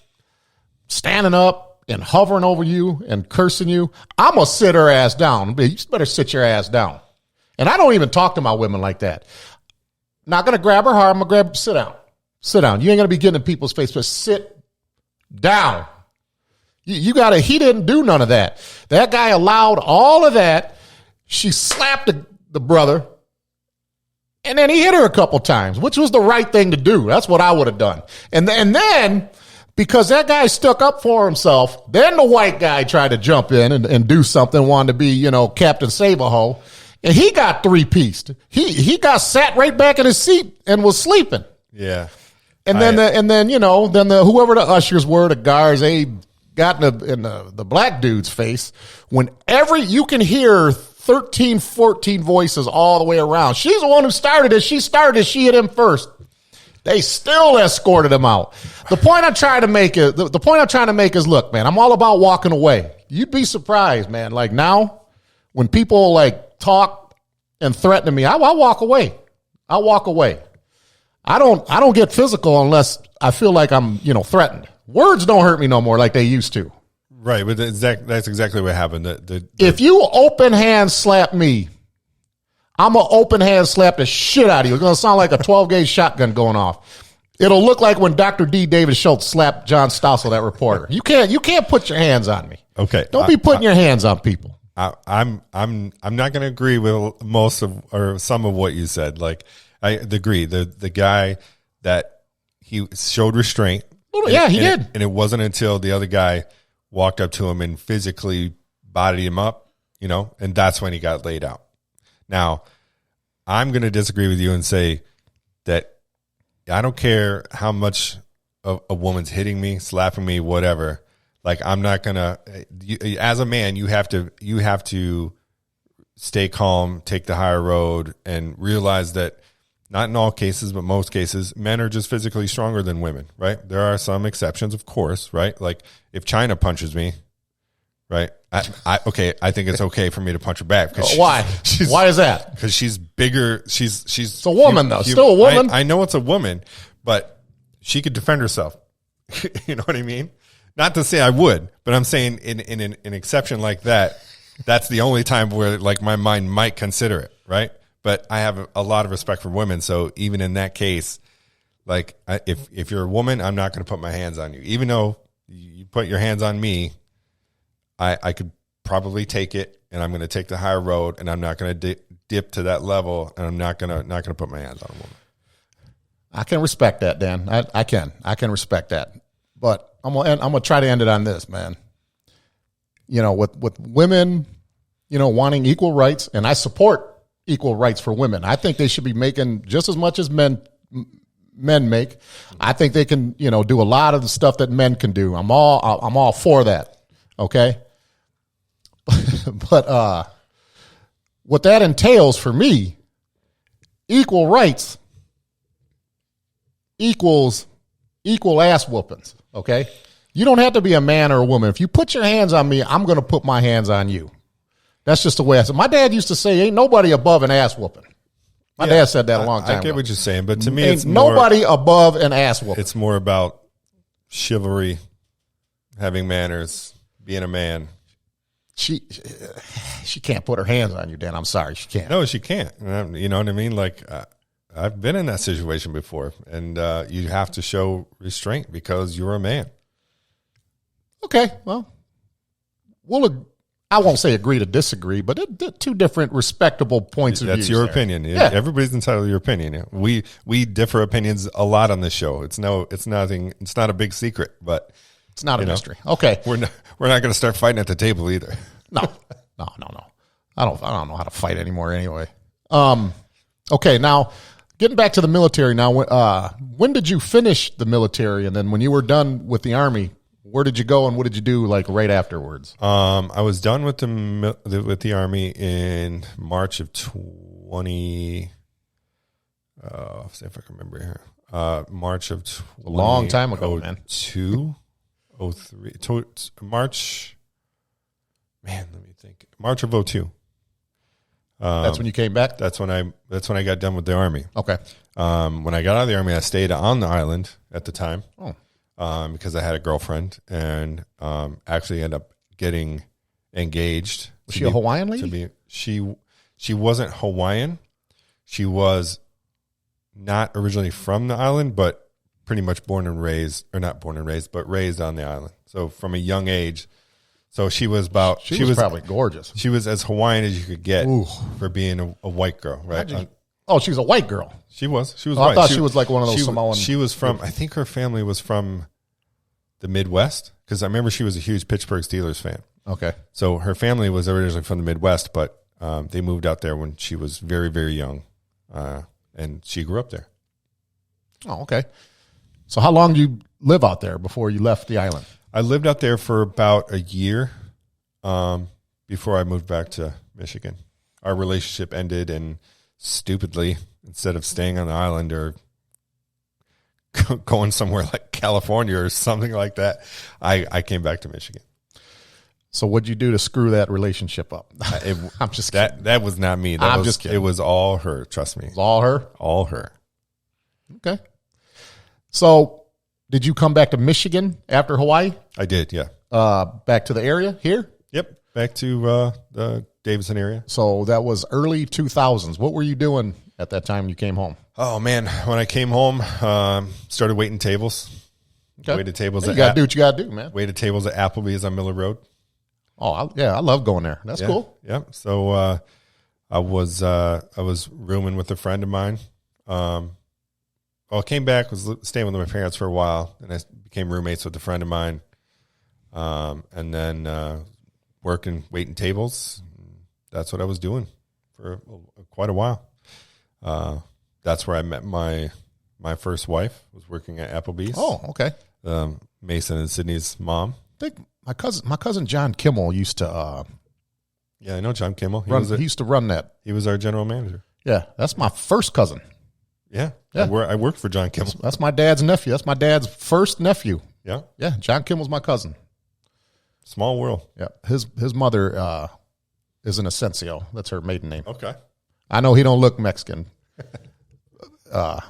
S1: standing up, and hovering over you and cursing you, I'm going to sit her ass down. You better sit your ass down. And I don't even talk to my women like that. Not going to grab her hard. I'm going to grab, sit down. Sit down. You ain't going to be getting in people's face, but sit down. You got to, he didn't do none of that. That guy allowed all of that. She slapped the brother, and then he hit her a couple times, which was the right thing to do. That's what I would have done. And then, because that guy stuck up for himself, then the white guy tried to jump in and do something, wanted to be, Captain Save-A-Ho, and he got three-pieced. He got sat right back in his seat and was sleeping.
S2: Yeah.
S1: And then whoever the ushers were, the guards, they got in the black dude's face. Whenever you can hear 13, 14 voices all the way around. She's the one who started it. She started it. She hit him first. They still escorted him out. The point I'm trying to make is, look, man, I'm all about walking away. You'd be surprised, man. Like now, when people like talk and threaten me, I'll walk away. I'll walk away. I don't get physical unless I feel like I'm, threatened. Words don't hurt me no more like they used to.
S2: Right, but that's exactly what happened.
S1: If you open hand slap me, I'm going to open hand slap the shit out of you. It's going to sound like a 12-gauge shotgun going off. It'll look like when Dr. D. David Schultz slapped John Stossel, that reporter. You can't put your hands on me.
S2: Okay.
S1: Don't be putting your hands on people.
S2: I'm not going to agree with most of or some of what you said. Like I agree. The guy that he showed restraint.
S1: He did.
S2: And it wasn't until the other guy walked up to him and physically bodied him up, and that's when he got laid out. Now, I'm going to disagree with you and say that I don't care how much a woman's hitting me, slapping me, whatever. Like, I'm not going to, as a man, you have to stay calm, take the higher road, and realize that not in all cases, but most cases, men are just physically stronger than women, right? There are some exceptions, of course, right? Like if China punches me, right? I think it's okay for me to punch her back.
S1: Why? Why is that?
S2: Because she's bigger. It's
S1: a woman, though. Still a woman.
S2: I know it's a woman, but she could defend herself. You know what I mean? Not to say I would, but I'm saying in an exception like that, that's the only time where like my mind might consider it, right? But I have a lot of respect for women, so even in that case, like if you're a woman, I'm not going to put my hands on you. Even though you put your hands on me, I could probably take it, and I'm going to take the higher road, and I'm not going to dip to that level, and I'm not going to put my hands on a woman.
S1: I can respect that, Dan. I can respect that, but I'm gonna try to end it on this, man. With women, wanting equal rights, and I support equal rights for women. I think they should be making just as much as men make. I think they can, do a lot of the stuff that men can do. I'm all for that. Okay. But what that entails for me, equal rights equals equal ass whoopings. Okay. You don't have to be a man or a woman. If you put your hands on me, I'm going to put my hands on you. That's just the way I said. My dad used to say, ain't nobody above an ass whooping. My dad said that a long time ago.
S2: I get what you're saying, but to me,
S1: it's nobody above an ass whooping.
S2: It's more about chivalry, having manners, being a man.
S1: She can't put her hands on you, Dan. I'm sorry, she can't.
S2: No, she can't. You know what I mean? Like, I've been in that situation before, and you have to show restraint because you're a man.
S1: Okay, well, I won't say agree to disagree, but they're two different respectable points of view.
S2: That's your opinion. Yeah. Everybody's entitled to your opinion. Yeah. We differ opinions a lot on this show. It's not a big secret, but
S1: it's not a mystery. Okay.
S2: We're not going to start fighting at the table either.
S1: No. I don't know how to fight anymore anyway. Okay, now getting back to the military now, when did you finish the military, and then when you were done with the Army, where did you go and what did you do like right afterwards?
S2: I was done with the Army in March of 20. See if I can remember here. March of 20,
S1: a long time ago, man.
S2: 03, March. Man, let me think. March of 02.
S1: That's when you came back?
S2: That's when I got done with the Army.
S1: Okay.
S2: When I got out of the Army, I stayed on the island at the time.
S1: Oh.
S2: because I had a girlfriend and actually ended up getting engaged.
S1: Was she a Hawaiian lady?
S2: She wasn't Hawaiian. She was not originally from the island, but pretty much born and raised, or not born and raised, but raised on the island. So from a young age. So she was about.
S1: She was probably gorgeous.
S2: She was as Hawaiian as you could get for being a white girl, right?
S1: She's a white girl.
S2: She was. She was.
S1: I
S2: white.
S1: thought she was like one of those Samoan.
S2: She was from. I think her family was from the Midwest, because I remember she was a huge Pittsburgh Steelers fan.
S1: Okay.
S2: So her family was originally from the Midwest, but they moved out there when she was very, very young, and she grew up there.
S1: Oh, okay. So how long did you live out there before you left the island?
S2: I lived out there for about a year before I moved back to Michigan. Our relationship ended, and stupidly, instead of staying on the island or going somewhere like California or something like that, I came back to Michigan.
S1: So what'd you do to screw that relationship up? I'm just kidding.
S2: That was not me.
S1: I'm just kidding.
S2: It was all her. Trust me.
S1: It was all her?
S2: All her.
S1: Okay. So did you come back to Michigan after Hawaii?
S2: I did, yeah.
S1: Back to the area here?
S2: Yep, back to the Davidson area.
S1: So that was early 2000s. What were you doing at that time you came home?
S2: Oh, man. When I came home, started waiting tables.
S1: Okay.
S2: Waited tables.
S1: You got to do what you got to do, man.
S2: Waited tables at Applebee's on Miller Road.
S1: Oh, I love going there. That's cool.
S2: Yeah. So I was rooming with a friend of mine. I came back, was staying with my parents for a while, and I became roommates with a friend of mine. And then working, waiting tables. That's what I was doing for quite a while. That's where I met my first wife, was working at Applebee's.
S1: Oh, okay.
S2: Mason and Sydney's mom.
S1: I think my cousin John Kimmel used to
S2: yeah, I know John Kimmel.
S1: He used to run that.
S2: He was our general manager.
S1: Yeah, that's my first cousin.
S2: Yeah. I worked for John Kimmel.
S1: That's my dad's nephew. That's my dad's first nephew.
S2: Yeah.
S1: Yeah, John Kimmel's my cousin.
S2: Small world.
S1: Yeah. His mother is an Ascencio. That's her maiden name.
S2: Okay.
S1: I know he don't look Mexican. No,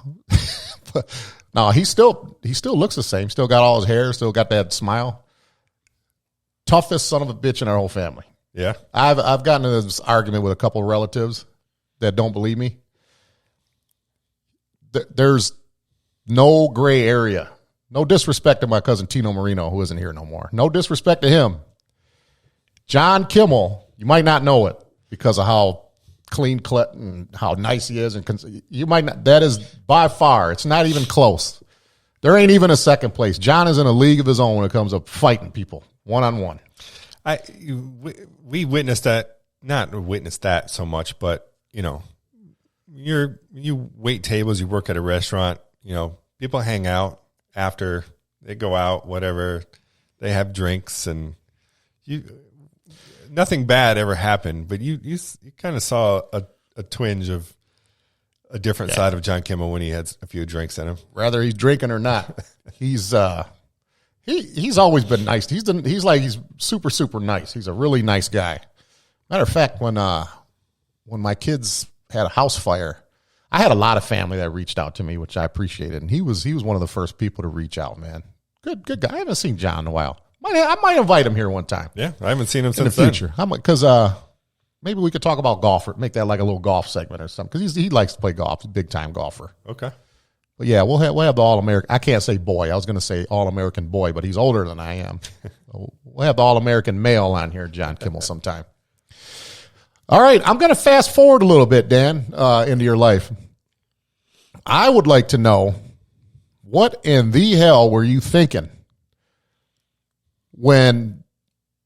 S1: he still looks the same. Still got all his hair, still got that smile. Toughest son of a bitch in our whole family.
S2: Yeah.
S1: I've gotten into this argument with a couple of relatives that don't believe me. There's no gray area. No disrespect to my cousin Tino Marino, who isn't here no more. No disrespect to him. John Kimmel, you might not know it because of how clean cut and how nice he is. And you might not. That is by far, it's not even close. There ain't even a second place. John is in a league of his own when it comes to fighting people one-on-one.
S2: We witnessed that, not witnessed that so much, but, you know, you wait tables, you work at a restaurant, you know, people hang out after, they go out, whatever, they have drinks, and nothing bad ever happened, but you kind of saw a twinge of a different side of John Kimmel when he had a few drinks in him.
S1: Whether he's drinking or not, he's always been nice. He's super, super nice. He's a really nice guy. Matter of fact, when my kids had a house fire, I had a lot of family that reached out to me, which I appreciated. And he was one of the first people to reach out, man. Good guy. I haven't seen John in a while. I might invite him here one time.
S2: Yeah, I haven't seen him
S1: in the
S2: since
S1: future. Because maybe we could talk about golf, or make that like a little golf segment or something. Because he likes to play golf. He's a big time golfer.
S2: Okay.
S1: But yeah, we'll have the All-American. I can't say boy. I was going to say All-American boy, but he's older than I am. So we'll have the All-American male on here, John Kimmel, sometime. All right, I'm going to fast forward a little bit, Dan, into your life. I would like to know, what in the hell were you thinking when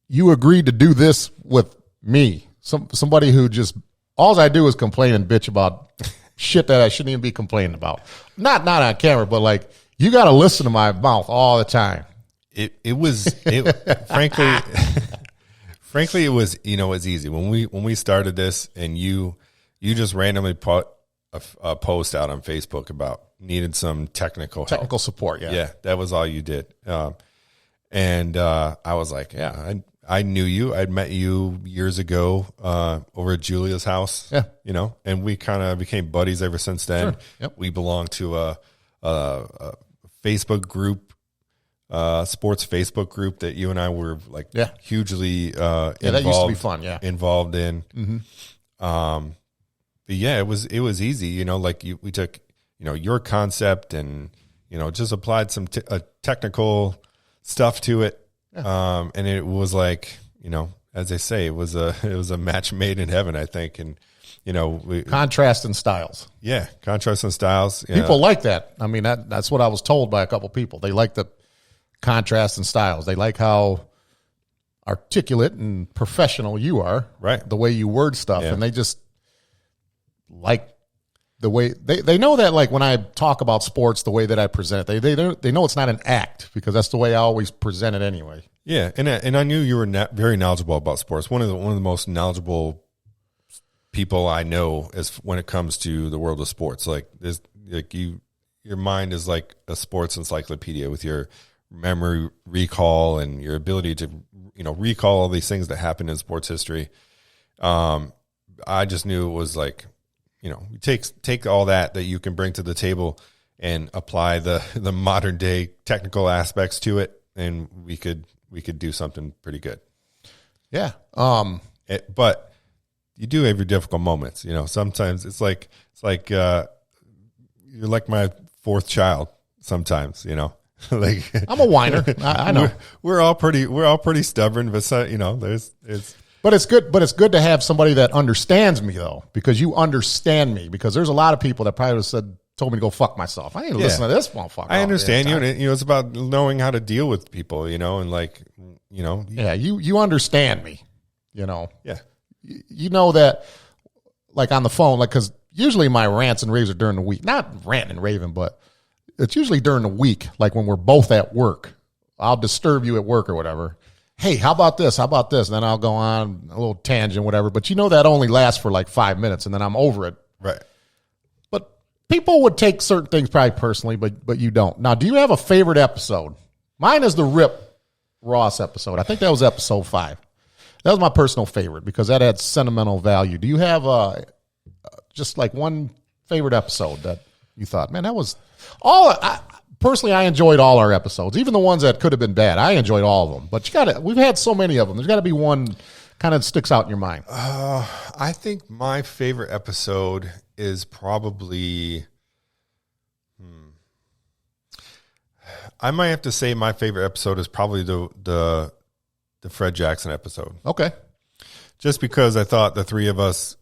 S1: you agreed to do this with me? Somebody who just, all I do is complain and bitch about shit that I shouldn't even be complaining about. Not on camera, but like, you got to listen to my mouth all the time.
S2: Frankly, it was, you know, it's easy. When we started this, and you just randomly put a post out on Facebook about needed some technical
S1: support. Yeah.
S2: Yeah. That was all you did. And I was like, yeah, I knew you. I'd met you years ago over at Julia's house.
S1: Yeah.
S2: You know, and we kind of became buddies ever since then.
S1: Sure. Yep.
S2: We belong to a Facebook group sports Facebook group that you and I were like hugely involved.
S1: Yeah, that used to be fun. Yeah,
S2: involved in. But yeah, it was easy. You know, like we took your concept and just applied some technical stuff to it, and it was like as they say, it was a match made in heaven, I think, and.
S1: Contrast and styles.
S2: Yeah, contrast and styles.
S1: People like that. I mean, that's what I was told by a couple people. They like the contrast and styles. They like how articulate and professional you are.
S2: Right.
S1: The way you word stuff. Yeah. And they just like the way they know that, like, when I talk about sports, the way that I present it, they know it's not an act, because that's the way I always present it anyway.
S2: Yeah, and I knew you were very knowledgeable about sports. One of the most knowledgeable people I know is when it comes to the world of sports. Like your mind is like a sports encyclopedia with your memory recall and your ability to recall all these things that happen in sports history. I just knew it was like take all that you can bring to the table and apply the modern day technical aspects to it, and we could do something pretty good.
S1: Yeah.
S2: But you do have your difficult moments. Sometimes it's like you're like my fourth child sometimes, like
S1: I'm a whiner. I know
S2: we're all pretty stubborn, but
S1: but it's good to have somebody that understands me, though, because you understand me, because there's a lot of people that probably would have told me to go fuck myself. I ain't listen to this motherfucker.
S2: I understand you, and it's about knowing how to deal with people, and like,
S1: yeah, you understand me,
S2: Yeah.
S1: You know that, like, on the phone, like, because usually my rants and raves are during the week. Not ranting and raving, but it's usually during the week, like when we're both at work. I'll disturb you at work or whatever. Hey, how about this? How about this? And then I'll go on a little tangent, whatever. But that only lasts for like 5 minutes, and then I'm over it.
S2: Right.
S1: But people would take certain things probably personally, but you don't. Now, do you have a favorite episode? Mine is the Rip Ross episode. I think that was episode 5. That was my personal favorite because that had sentimental value. Do you have just like one favorite episode that you thought, man, that was all? Personally, I enjoyed all our episodes, even the ones that could have been bad. I enjoyed all of them, but we've had so many of them. There's got to be one kind of sticks out in your mind.
S2: I think my favorite episode is probably. I might have to say my favorite episode is probably the Fred Jackson episode.
S1: Okay.
S2: Just because I thought the three of us,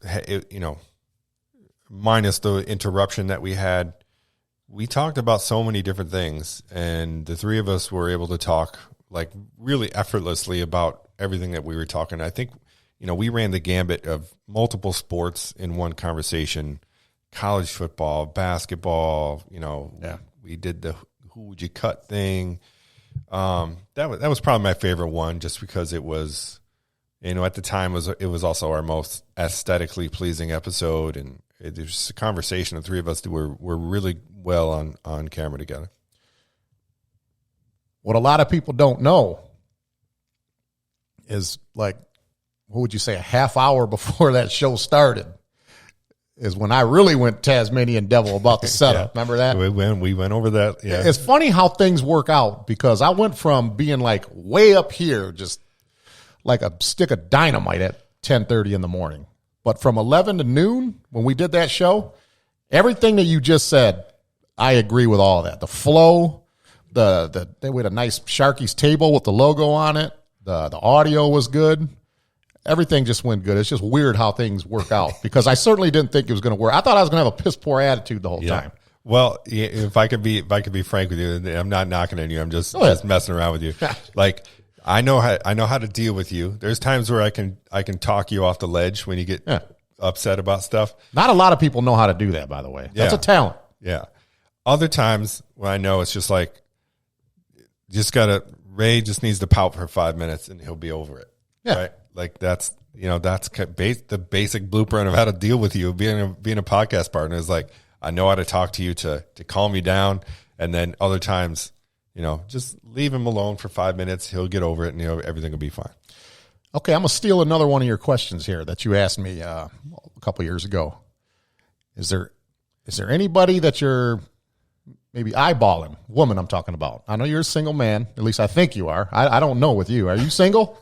S2: minus the interruption that we had, we talked about so many different things, and the three of us were able to talk like really effortlessly about everything that we were talking. I think, we ran the gambit of multiple sports in one conversation: college football, basketball, we did the who would you cut thing. That was probably my favorite one, just because it was, at the time it was also our most aesthetically pleasing episode, and there's just a conversation. The three of us were really well on camera together.
S1: What a lot of people don't know is, like, what would you say, a half hour before that show started is when I really went Tasmanian Devil about the setup. Remember that?
S2: We went over that. Yeah.
S1: It's funny how things work out, because I went from being like way up here, just like a stick of dynamite at 10:30 in the morning. But from 11 to noon, when we did that show, everything that you just said, I agree with all of that. The flow, we had a nice Sharky's table with the logo on it. The audio was good. Everything just went good. It's just weird how things work out, because I certainly didn't think it was going to work. I thought I was going to have a piss poor attitude the whole time.
S2: Well, if I could be frank with you, I'm not knocking on you. I'm just messing around with you. Like, I know how to deal with you. There's times where I can talk you off the ledge when you get upset about stuff.
S1: Not a lot of people know how to do that, by the way. That's a talent.
S2: Yeah. Other times when I know it's just like, Ray just needs to pout for 5 minutes and he'll be over it.
S1: Yeah.
S2: Right? Like that's the basic blueprint of how to deal with you. Being a podcast partner is like, I know how to talk to you to calm you down. And then other times, just leave him alone for 5 minutes. He'll get over it, and everything will be fine.
S1: Okay, I'm going to steal another one of your questions here that you asked me a couple years ago. Is there anybody that you're maybe eyeball him? Woman, I'm talking about. I know you're a single man. At least I think you are. I don't know with you. Are you single?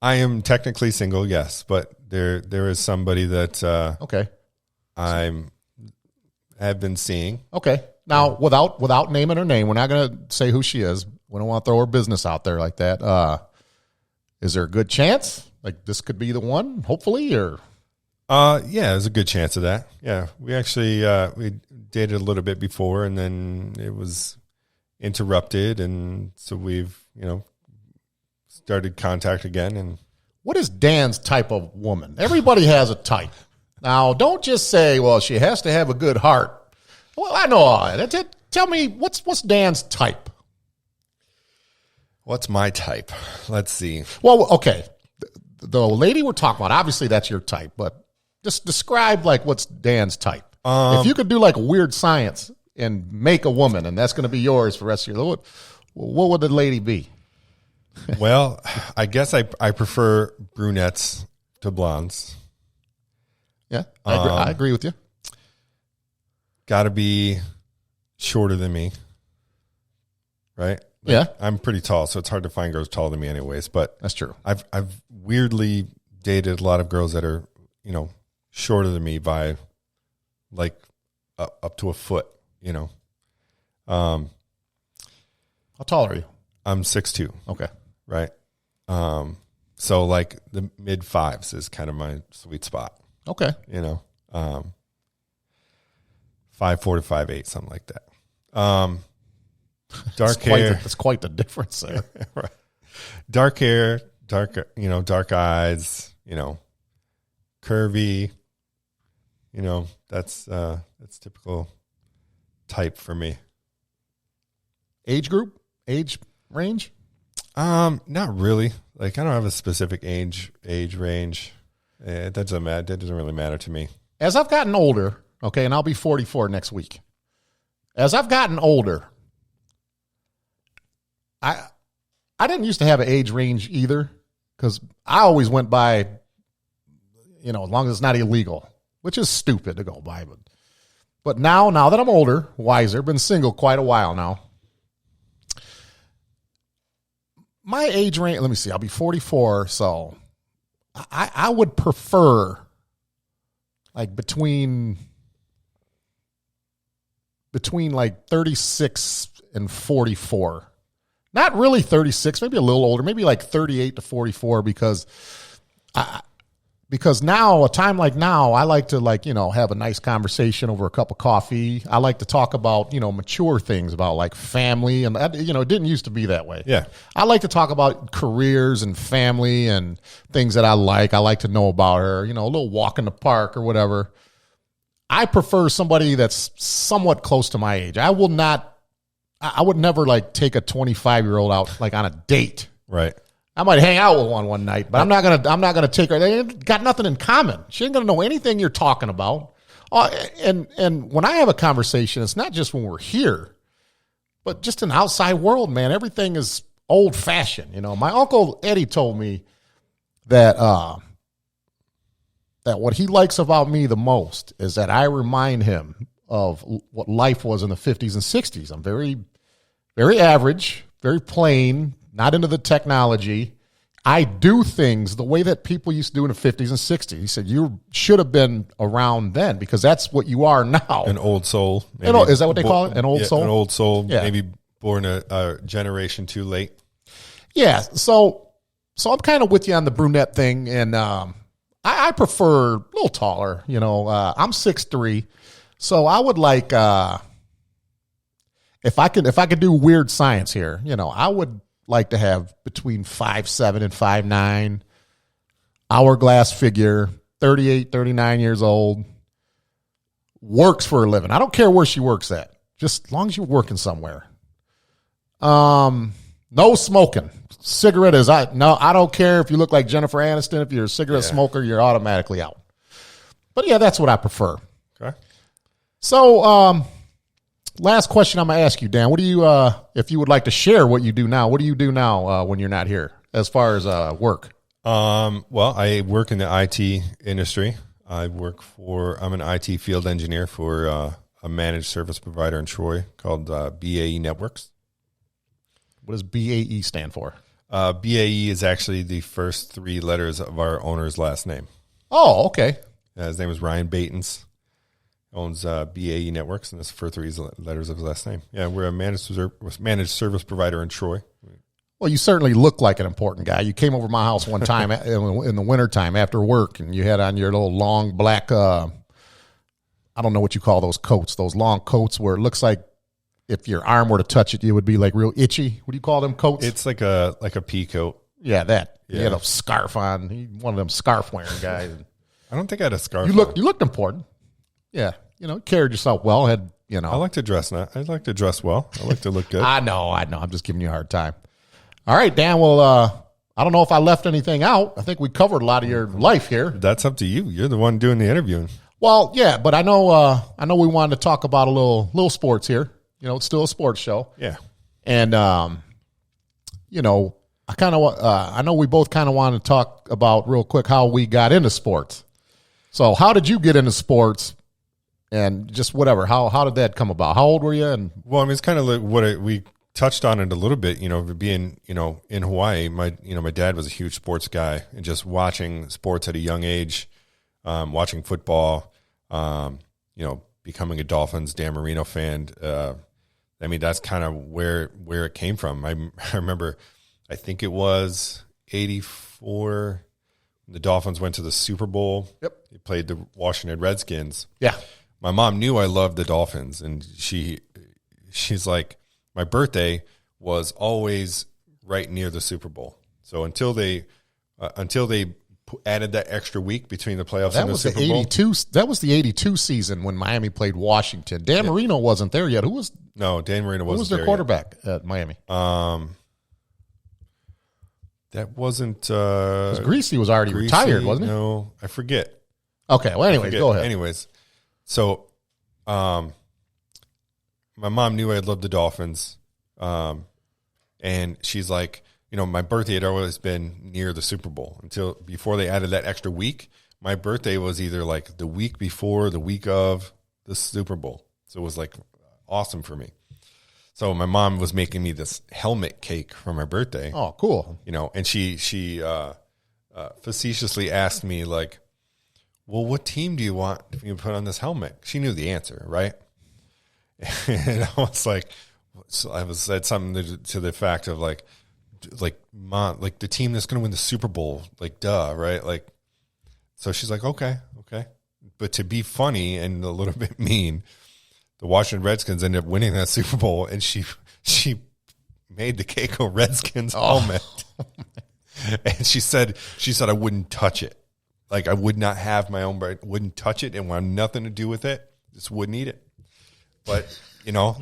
S2: I am technically single, yes, but there is somebody that
S1: Okay.
S2: have been seeing.
S1: Okay. Now, without naming her name, we're not going to say who she is. We don't want to throw her business out there like that. Is there a good chance? Like this could be the one, hopefully, or?
S2: Yeah, there's a good chance of that. Yeah, we actually we dated a little bit before, and then it was interrupted, and so we've started contact again. And
S1: what is Dan's type of woman? Everybody has a type. Now, don't just say, well, she has to have a good heart. Well, I know all that. Tell me, what's Dan's type?
S2: What's my type? Let's see.
S1: Well, okay. The lady we're talking about, obviously that's your type, but just describe like what's Dan's type. If you could do like weird science and make a woman, and that's going to be yours for the rest of your life, what would the lady be?
S2: Well, I guess I prefer brunettes to blondes.
S1: Yeah, I agree with you.
S2: Got to be shorter than me, right?
S1: Yeah,
S2: I'm pretty tall, so it's hard to find girls taller than me, anyways. But
S1: that's true.
S2: I've weirdly dated a lot of girls that are shorter than me by like up to a foot.
S1: How tall are you?
S2: I'm 6'2". Okay, right. So like the mid 5s is kind of my sweet spot.
S1: Okay,
S2: 5'4" to 5'8", something like that. Dark hair.
S1: That's quite the difference there.
S2: Right. Dark hair, dark eyes, curvy. That's typical type for me.
S1: Age group? Age range?
S2: Not really. Like I don't have a specific age range. That doesn't matter. That doesn't really matter to me.
S1: As I've gotten older, okay, and I'll be 44 next week. As I've gotten older, I didn't used to have an age range either because I always went by, as long as it's not illegal, which is stupid to go by. But now that I'm older, wiser, been single quite a while now, my age range, let me see, I'll be 44, so I would prefer like between like 36 and 44. Not really 36, maybe a little older, maybe like 38 to 44 because now, a time like now, I like to have a nice conversation over a cup of coffee. I like to talk about, mature things about like family and, it didn't used to be that way.
S2: Yeah.
S1: I like to talk about careers and family and things that I like. I like to know about her, a little walk in the park or whatever. I prefer somebody that's somewhat close to my age. I would never like take a 25-year-old out like on a date.
S2: Right.
S1: I might hang out with one night, but I'm not gonna take her. They ain't got nothing in common. She ain't gonna know anything you're talking about. And when I have a conversation, it's not just when we're here, but just in the outside world, man. Everything is old fashioned. My uncle Eddie told me that what he likes about me the most is that I remind him of what life was in the 50s and 60s. I'm very, very average, very plain. Not into the technology. I do things the way that people used to do in the 50s and 60s. He said, you should have been around then because that's what you are now.
S2: An old soul.
S1: Is that what they call it? An old soul?
S2: An old soul, yeah. Maybe born a generation too late.
S1: Yeah, so I'm kind of with you on the brunette thing, and I prefer a little taller. I'm 6'3", so I would like if I could do weird science here, I would like to have between 5'7" and 5'9", hourglass figure, 38, 39 years old, works for a living. I don't care where she works at, just as long as you're working somewhere. No smoking. Cigarette is I don't care if you look like Jennifer Aniston. If you're a cigarette smoker, you're automatically out. But yeah, that's what I prefer.
S2: Okay.
S1: So, last question I'm going to ask you, Dan. What do you, if you would like to share what you do now, what do you do now when you're not here as far as work?
S2: Well, I work in the IT industry. I'm an IT field engineer for a managed service provider in Troy called BAE Networks.
S1: What does BAE stand for?
S2: BAE is actually the first 3 letters of our owner's last name.
S1: Oh, okay.
S2: His name is Ryan Batens. Owns BAE Networks, and that's the first 3 letters of his last name. Yeah, we're a managed service provider in Troy.
S1: Well, you certainly look like an important guy. You came over my house one time in the wintertime after work, and you had on your little long black, I don't know what you call those coats, those long coats where it looks like if your arm were to touch it, you would be like real itchy. What do you call them coats?
S2: It's like a pea coat.
S1: Yeah, that.
S2: Yeah.
S1: You had a scarf on. One of them scarf wearing guys.
S2: I don't think I had a scarf.
S1: You looked important. Yeah, carried yourself well.
S2: I like to dress now. I like to dress well. I like to look good.
S1: I know. I'm just giving you a hard time. All right, Dan. Well, I don't know if I left anything out. I think we covered a lot of your life here.
S2: That's up to you. You're the one doing the interviewing.
S1: Well, yeah, but I know we wanted to talk about a little sports here. It's still a sports show.
S2: Yeah.
S1: And I know we both kind of want to talk about real quick how we got into sports. So, how did you get into sports? And just whatever. How did that come about? How old were you? And
S2: well, I mean, it's kind of like we touched on it a little bit. Being in Hawaii, my dad was a huge sports guy, and just watching sports at a young age, watching football, becoming a Dolphins, Dan Marino fan. I mean, that's kind of where it came from. I remember, I think it was 84. The Dolphins went to the Super Bowl.
S1: Yep.
S2: They played the Washington Redskins.
S1: Yeah.
S2: My mom knew I loved the Dolphins, and she's like, my birthday was always right near the Super Bowl. So until they added that extra week between the playoffs and the Super Bowl.
S1: That was the 82 season when Miami played Washington. Dan Marino wasn't there yet.
S2: No, Dan Marino wasn't there. Who
S1: was their quarterback at Miami?
S2: That wasn't
S1: Greasy was already retired, wasn't he?
S2: No, I forget.
S1: Okay, well, anyways, go ahead.
S2: Anyways, so my mom knew I loved the Dolphins, and she's like, my birthday had always been near the Super Bowl until before they added that extra week. My birthday was either like the week before, the week of the Super Bowl. So it was like awesome for me. So my mom was making me this helmet cake for my birthday.
S1: Oh, cool.
S2: And she facetiously asked me like, well, what team do you want to put on this helmet? She knew the answer, right? And I was like, said something to the fact of like, Mom, like the team that's going to win the Super Bowl, like, duh, right? Like, so she's like, okay. But to be funny and a little bit mean, the Washington Redskins ended up winning that Super Bowl, and she made the Keiko Redskins helmet. And she said I wouldn't touch it. Like, I would not have my own brand, wouldn't touch it and want nothing to do with it. Just wouldn't eat it. But,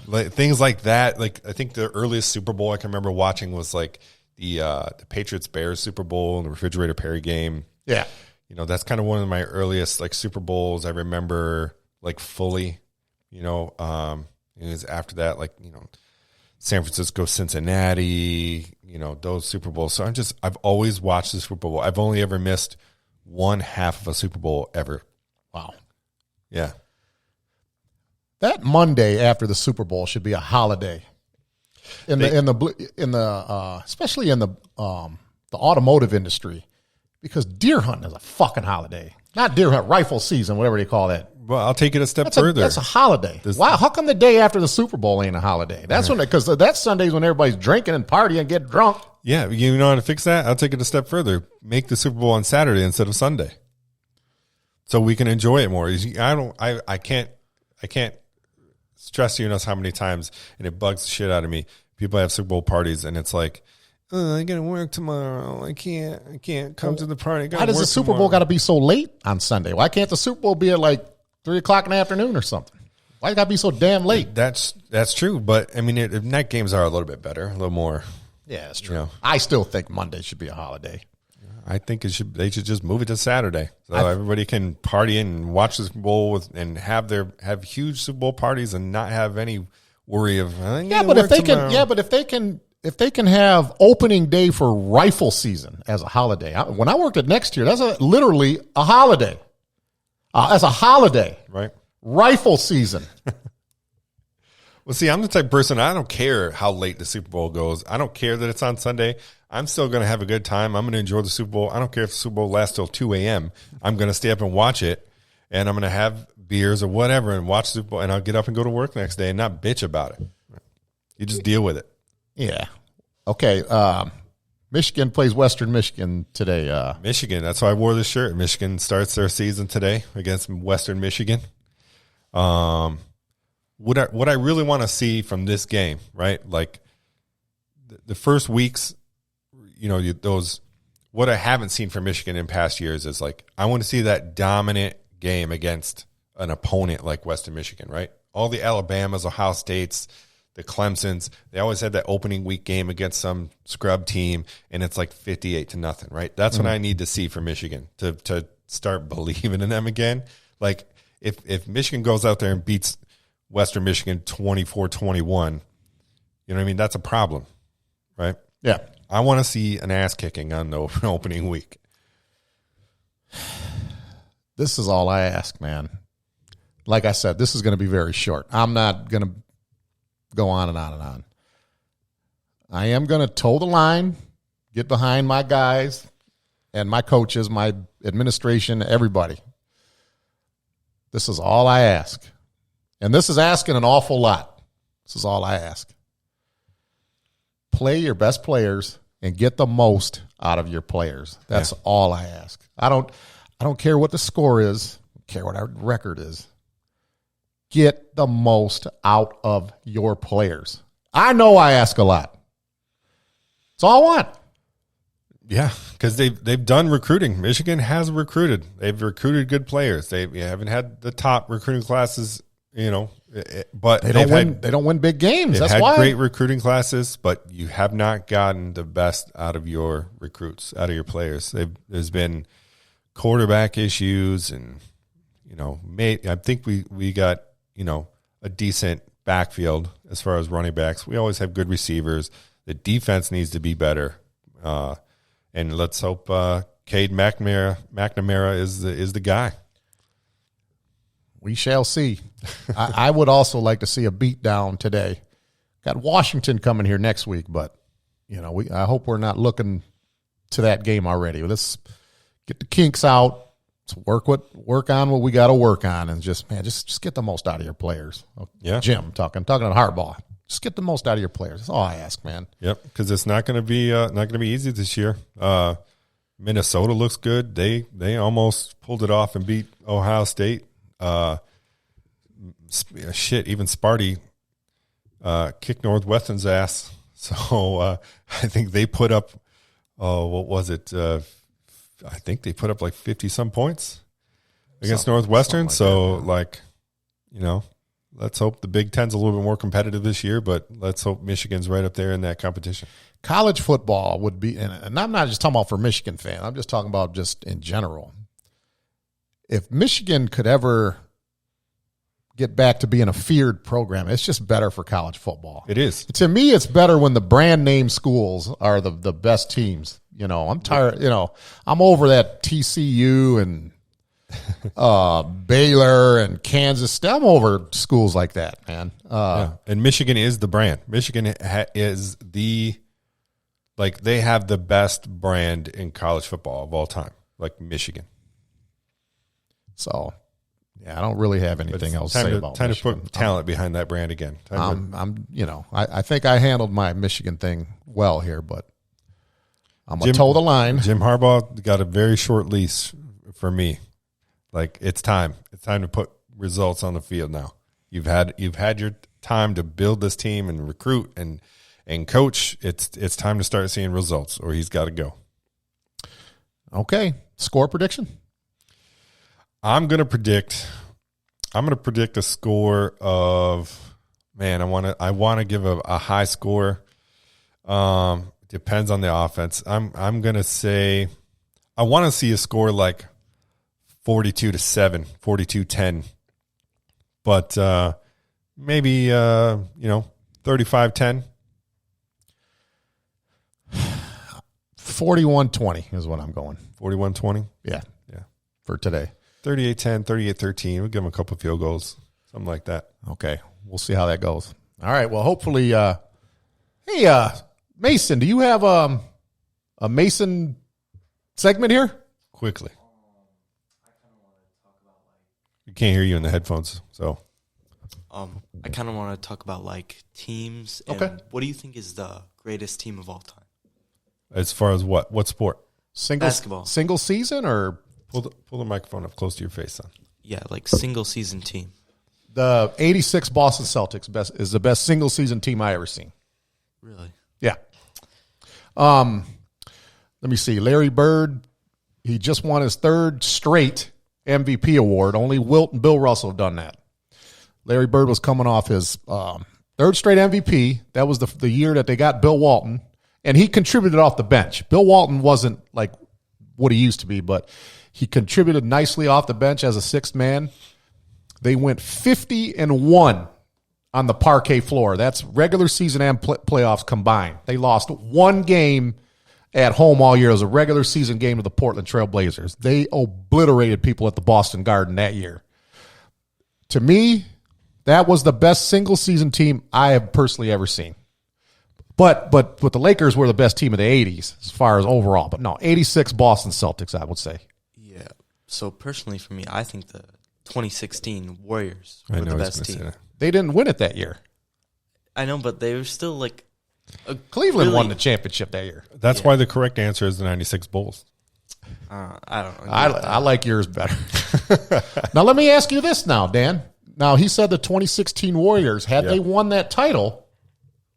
S2: like, things like that. Like, I think the earliest Super Bowl I can remember watching was like the Patriots-Bears Super Bowl and the Refrigerator Perry game.
S1: Yeah.
S2: That's kind of one of my earliest like Super Bowls I remember like fully. It was after that, like, San Francisco, Cincinnati, those Super Bowls. So I've always watched the Super Bowl. I've only ever missed one half of a Super Bowl ever.
S1: Wow.
S2: Yeah.
S1: That Monday after the Super Bowl should be a holiday. Especially in the automotive industry, because deer hunting is a fucking holiday. Not deer hunt, rifle season, whatever they call that.
S2: Well, I'll take it a step further.
S1: That's a holiday. Wow, how come the day after the Super Bowl ain't a holiday? That's because that's Sundays when everybody's drinking and partying and get drunk.
S2: Yeah, you know how to fix that? I'll take it a step further. Make the Super Bowl on Saturday instead of Sunday, so we can enjoy it more. I can't stress how many times, and it bugs the shit out of me. People have Super Bowl parties, and it's like, I got to work tomorrow. I can't come to the party.
S1: Why does the Super Bowl got to be so late on Sunday? Why can't the Super Bowl be at like 3:00 in the afternoon or something? Why it got to be so damn late?
S2: That's true, but I mean, night games are a little bit better, a little more.
S1: Yeah, that's true. I still think Monday should be a holiday.
S2: I think they should just move it to Saturday so everybody can party and watch the Super Bowl and have huge Super Bowl parties and not have any worry of if they can have opening day for rifle season as a holiday. When I worked at Next Year, that's literally a holiday. As a holiday, right?
S1: Rifle season.
S2: Well, see, I'm the type of person, I don't care how late the Super Bowl goes. I don't care that it's on Sunday. I'm still going to have a good time. I'm going to enjoy the Super Bowl. I don't care if the Super Bowl lasts till 2 a.m. I'm going to stay up and watch it, and I'm going to have beers or whatever and watch the Super Bowl, and I'll get up and go to work the next day and not bitch about it. You just deal with it.
S1: Yeah. Okay. Michigan plays Western Michigan today.
S2: Michigan. That's why I wore this shirt. Michigan starts their season today against Western Michigan. What I really want to see from this game, right? Like the first weeks, what I haven't seen from Michigan in past years is like, I want to see that dominant game against an opponent like Western Michigan, right? All the Alabamas, Ohio States, the Clemsons, they always had that opening week game against some scrub team, and it's like 58-0, right? That's what I need to see from Michigan to start believing in them again. Like if Michigan goes out there and beats Western Michigan 24-21, you know what I mean? That's a problem, right?
S1: Yeah.
S2: I want to see an ass kicking on the opening week.
S1: This is all I ask, man. Like I said, this is going to be very short. I'm not going to go on and on and on. I am going to toe the line, get behind my guys and my coaches, my administration, everybody. This is all I ask. And this is asking an awful lot. This is all I ask. Play your best players and get the most out of your players. That's all I ask. I don't care what the score is. I don't care what our record is. Get the most out of your players. I know I ask a lot. That's all I want.
S2: Yeah, because they've done recruiting. Michigan has recruited. They've recruited good players. They haven't had the top recruiting classes, but
S1: they don't win big games. That's
S2: had
S1: why.
S2: Great recruiting classes, but you have not gotten the best out of your recruits, out of your players. There's been quarterback issues, and I think we got a decent backfield as far as running backs. We always have good receivers. The defense needs to be better, and let's hope Cade McNamara is the guy.
S1: We shall see. I would also like to see a beatdown today. Got Washington coming here next week, but I hope we're not looking to that game already. Let's get the kinks out. Let's work on what we got to work on, and just get the most out of your players.
S2: Yeah,
S1: Jim talking to Harbaugh. Just get the most out of your players. That's all I ask, man.
S2: Yep, because it's not going to be easy this year. Minnesota looks good. They almost pulled it off and beat Ohio State. Even Sparty kicked Northwestern's ass. So I think they put up, what was it? I think they put up like 50-some points against Northwestern. Let's hope the Big Ten's a little bit more competitive this year, but let's hope Michigan's right up there in that competition.
S1: College football would be, and I'm not just talking about for Michigan fans. I'm just talking about just in general. If Michigan could ever get back to being a feared program, it's just better for college football.
S2: It is.
S1: To me, it's better when the brand name schools are the best teams. I'm tired. I'm over that TCU and Baylor and Kansas. I'm over schools like that, man.
S2: And Michigan is the brand. Michigan is they have the best brand in college football of all time, like Michigan.
S1: So, yeah, I don't really have anything else to say about
S2: Time
S1: Michigan.
S2: to put talent behind that brand again.
S1: I think I handled my Michigan thing well here, but I'm going to toe the line.
S2: Jim Harbaugh got a very short lease for me. Like, it's time. It's time to put results on the field now. You've had your time to build this team and recruit and coach. It's time to start seeing results, or he's got to go.
S1: Okay. Score prediction?
S2: I'm going to predict a score of, man, I want to give a high score. Depends on the offense. I'm going to say I want to see a score like 42-7, 42-10. But maybe 35-10.
S1: 41-20 is what I'm going.
S2: 41-20?
S1: Yeah. For today.
S2: 38-10, 38-13. We'll give them a couple of field goals, something like that.
S1: Okay. We'll see how that goes. All right. Well, hopefully, hey, Mason, do you have a Mason segment here?
S2: Quickly. You can't hear you in the headphones, so.
S3: I kind of want to talk about like teams. And
S1: Okay.
S3: what do you think is the greatest team of all time?
S2: As far as what? What sport?
S3: Basketball.
S1: Single season or
S2: Pull the microphone up close to your face, son.
S3: Yeah, like single season team.
S1: the 86 Boston Celtics is the best single season team I ever seen.
S3: Really?
S1: Yeah. Let me see. Larry Bird, he just won his third straight MVP award. Only Wilt and Bill Russell have done that. Larry Bird was coming off his third straight MVP. That was the year that they got Bill Walton, and he contributed off the bench. Bill Walton wasn't like what he used to be, but he contributed nicely off the bench as a sixth man. They went 50-1 on the parquet floor. That's regular season and playoffs combined. They lost one game at home all year. It was a regular season game to the Portland Trail Blazers. They obliterated people at the Boston Garden that year. To me, that was the best single season team I have personally ever seen. But the Lakers were the best team of the 80s as far as overall. But no, 86 Boston Celtics, I would say.
S3: Yeah. So personally for me, I think the 2016 Warriors
S2: I
S3: were
S2: know
S3: the
S2: he's
S3: best
S2: gonna say
S3: team.
S2: that.
S1: They didn't win it that year.
S3: I know, but they were still like
S1: Cleveland
S3: really-
S1: won the championship that year.
S2: That's why the correct answer is the 96 Bulls.
S3: I don't know.
S1: I like yours better. Now, let me ask you this now, Dan. Now, he said the 2016 Warriors, had they won that title,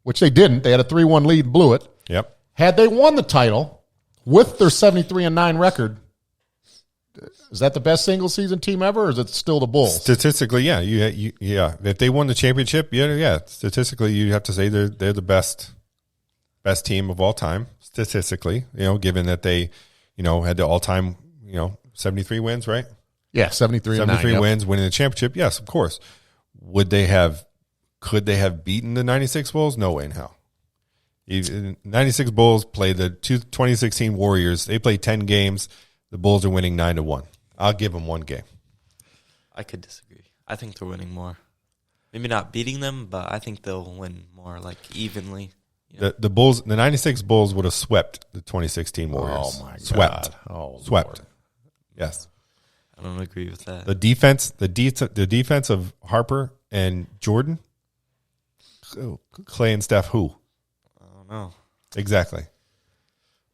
S1: which they didn't. They had a 3-1 lead and blew it.
S2: Yep.
S1: Had they won the title with their 73-9 record, is that the best single season team ever, or is it still the Bulls?
S2: Statistically, yeah. Yeah. If they won the championship, yeah. Statistically, you have to say they're the best team of all time. Statistically, given that they, had the all-time, 73 wins, right?
S1: Yeah, 73-9.
S2: 73 wins, winning the championship. Yes, of course. Could they have beaten the 96 Bulls? No way in hell. 96 Bulls play the 2016 Warriors. They play 10 games. The Bulls are winning 9-1. I'll give them one game.
S3: I could disagree. I think they're winning more. Maybe not beating them, but I think they'll win more, like evenly.
S2: The Bulls, the 96 Bulls would have swept the 2016 Warriors.
S1: Oh, my God.
S2: Swept.
S1: Oh,
S2: Swept.
S1: Lord.
S2: Yes.
S3: I don't agree with that.
S2: The defense of Harper and Jordan, Clay and Steph, who?
S3: I don't know.
S2: Exactly.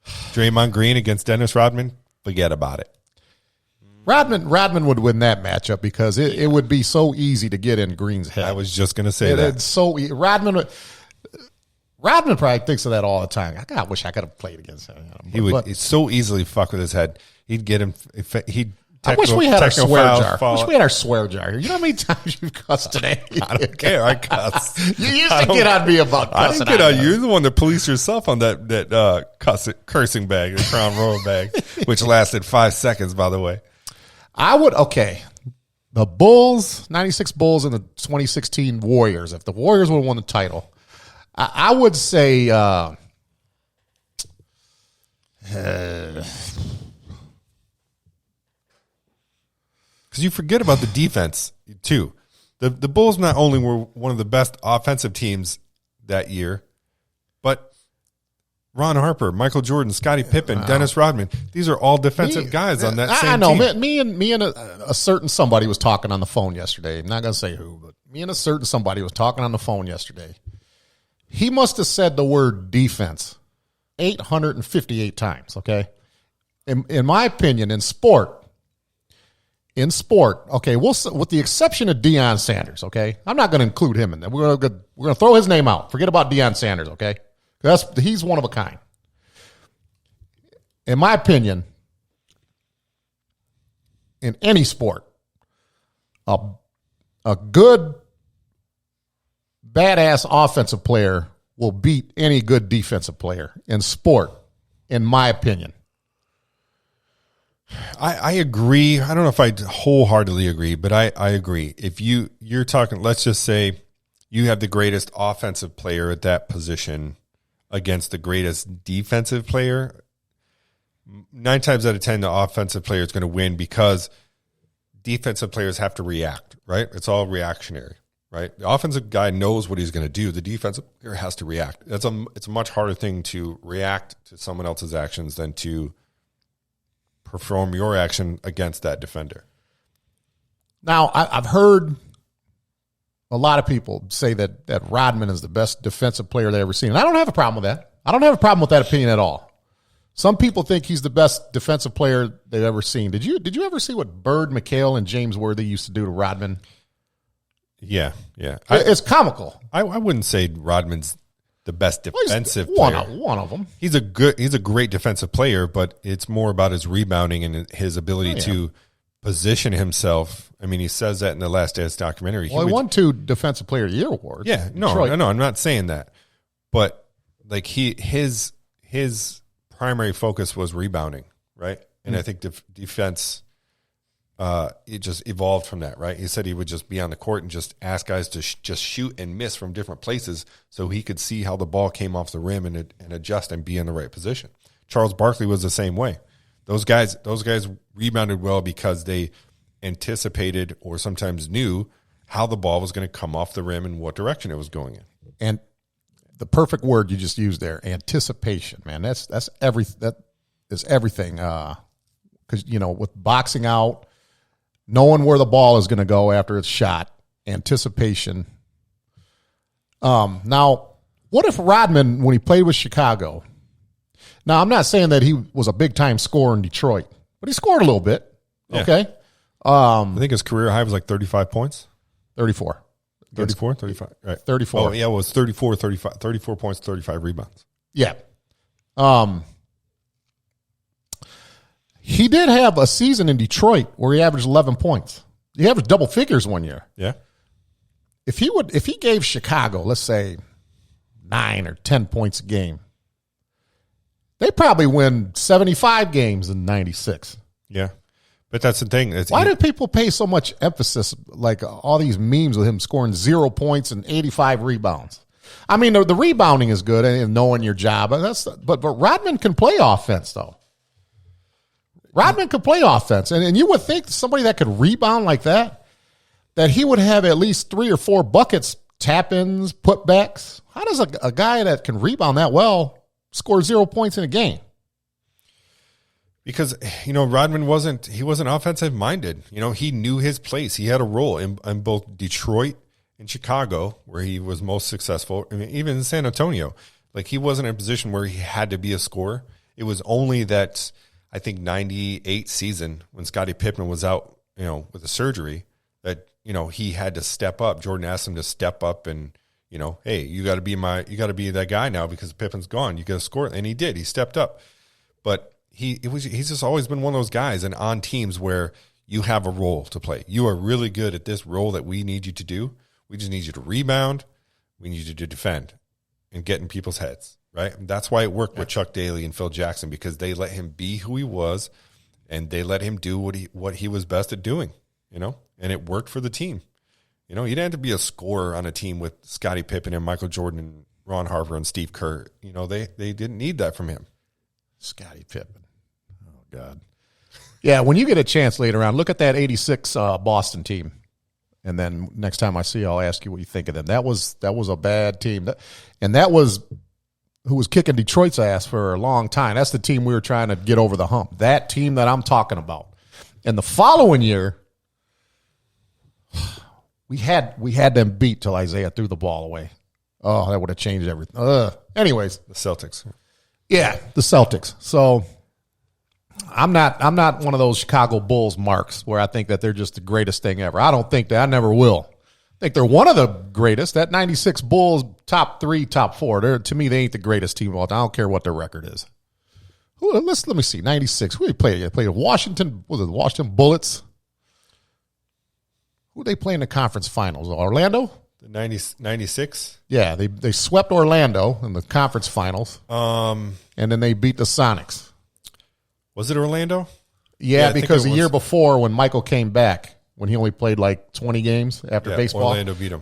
S2: Draymond Green against Dennis Rodman, forget about it.
S1: Rodman would win that matchup because it would be so easy to get in Green's head.
S2: I was just going to say that.
S1: It's so Rodman probably thinks of that all the time. God, I wish I could have played against him.
S2: He'd so easily fuck with his head. He'd get him.
S1: I wish we had our swear jar.
S2: Foul.
S1: I wish we had our swear jar here. You know how many times you've cussed today?
S2: I don't care. I cuss.
S1: You used to get on me about
S2: I
S1: cussing.
S2: didn't get on you. You're the one that policed yourself on that cursing bag, the Crown Royal bag, which lasted 5 seconds, by the way.
S1: The Bulls, 96 Bulls, and the 2016 Warriors. If the Warriors would have won the title, I would say
S2: because you forget about the defense too. The Bulls not only were one of the best offensive teams that year, but Ron Harper, Michael Jordan, Scottie Pippen, Dennis Rodman. These are all defensive guys on that same
S1: I know.
S2: team.
S1: Me and a certain somebody was talking on the phone yesterday. I'm not going to say who, but me and a certain somebody was talking on the phone yesterday. He must have said the word defense 858 times, okay? In my opinion, in sport, okay, with the exception of Deion Sanders, okay? I'm not going to include him in that. We're going to throw his name out. Forget about Deion Sanders, okay? He's one of a kind. In my opinion, in any sport, a good badass offensive player will beat any good defensive player in sport, in my opinion.
S2: I agree. I don't know if I wholeheartedly agree, but I agree. If you're talking, let's just say you have the greatest offensive player at that position against the greatest defensive player, 9 times out of 10, the offensive player is going to win because defensive players have to react, right? It's all reactionary. right? The offensive guy knows what he's going to do. The defensive player has to react. It's a much harder thing to react to someone else's actions than to perform your action against that defender.
S1: Now, I've heard a lot of people say that Rodman is the best defensive player they've ever seen. And I don't have a problem with that. I don't have a problem with that opinion at all. Some people think he's the best defensive player they've ever seen. Did you ever see what Bird, McHale, and James Worthy used to do to Rodman?
S2: Yeah.
S1: It's comical.
S2: I wouldn't say Rodman's the best defensive player.
S1: One of them.
S2: He's a great defensive player, but it's more about his rebounding and his ability to position himself. I mean, he says that in the Last Dance documentary.
S1: Well, he won 2 Defensive Player of the Year awards.
S2: Yeah, no, I'm not saying that, but like his primary focus was rebounding, right? And I think defense. It just evolved from that, right? He said he would just be on the court and just ask guys to just shoot and miss from different places so he could see how the ball came off the rim and adjust and be in the right position. Charles Barkley was the same way. Those guys rebounded well because they anticipated or sometimes knew how the ball was going to come off the rim and what direction it was going in.
S1: And the perfect word you just used there, anticipation, man. That is everything. Because with boxing out, knowing where the ball is going to go after it's shot, anticipation. Now, what if Rodman, when he played with Chicago, now I'm not saying that he was a big-time scorer in Detroit, but he scored a little bit, okay?
S2: I think his career high was like 35 points.
S1: 34.
S2: 34, 35, right.
S1: 34.
S2: Oh, yeah, it was 34 points, 35 rebounds.
S1: Yeah. He did have a season in Detroit where he averaged 11 points. He averaged double figures one year.
S2: Yeah.
S1: If he gave Chicago, let's say 9 or 10 points a game, they probably win 75 games in 96.
S2: Yeah. But that's the thing.
S1: Why do people pay so much emphasis, like all these memes with him scoring 0 points and 85 rebounds? I mean, the rebounding is good and knowing your job. But Rodman can play offense, though. Rodman could play offense. And you would think somebody that could rebound like that he would have at least 3 or 4 buckets, tap-ins, putbacks. How does a guy that can rebound that well score 0 points in a game?
S2: Because, Rodman wasn't offensive minded. He knew his place. He had a role in both Detroit and Chicago where he was most successful. I mean, even in San Antonio, like he wasn't in a position where he had to be a scorer. It was only that, I think, 98 season when Scottie Pippen was out, with a surgery that, he had to step up. Jordan asked him to step up and, hey, you got to be that guy now because Pippen's gone. You got to score. And he did. He stepped up. But he's just always been one of those guys and on teams where you have a role to play. You are really good at this role that we need you to do. We just need you to rebound. We need you to defend and get in people's heads, right? And that's why it worked with Chuck Daly and Phil Jackson, because they let him be who he was and they let him do what he was best at doing, and it worked for the team. He didn't have to be a scorer on a team with Scottie Pippen and Michael Jordan and Ron Harper and Steve Kerr. They didn't need that from him.
S1: Scottie Pippen. Oh, God. Yeah, when you get a chance later on, look at that 86 Boston team. And then next time I see you, I'll ask you what you think of them. That was a bad team. That was who was kicking Detroit's ass for a long time. That's the team we were trying to get over the hump. That team that I'm talking about. And the following year, we had them beat till Isaiah threw the ball away. Oh, that would have changed everything. Anyways.
S2: The Celtics.
S1: Yeah, the Celtics. So I'm not one of those Chicago Bulls marks where I think that they're just the greatest thing ever. I don't think that. I never will. I think they're one of the greatest. That 96 Bulls, top 3, top 4. To me, they ain't the greatest team of all time. I don't care what their record is. Let me see. 96. Who did they play? They played Washington. Was it the Washington Bullets? Who did they play in the conference finals? Orlando?
S2: The 96?
S1: Yeah, they swept Orlando in the conference finals. And then they beat the Sonics.
S2: Was it Orlando?
S1: Yeah, because the year before when Michael came back, when he only played like 20 games after baseball.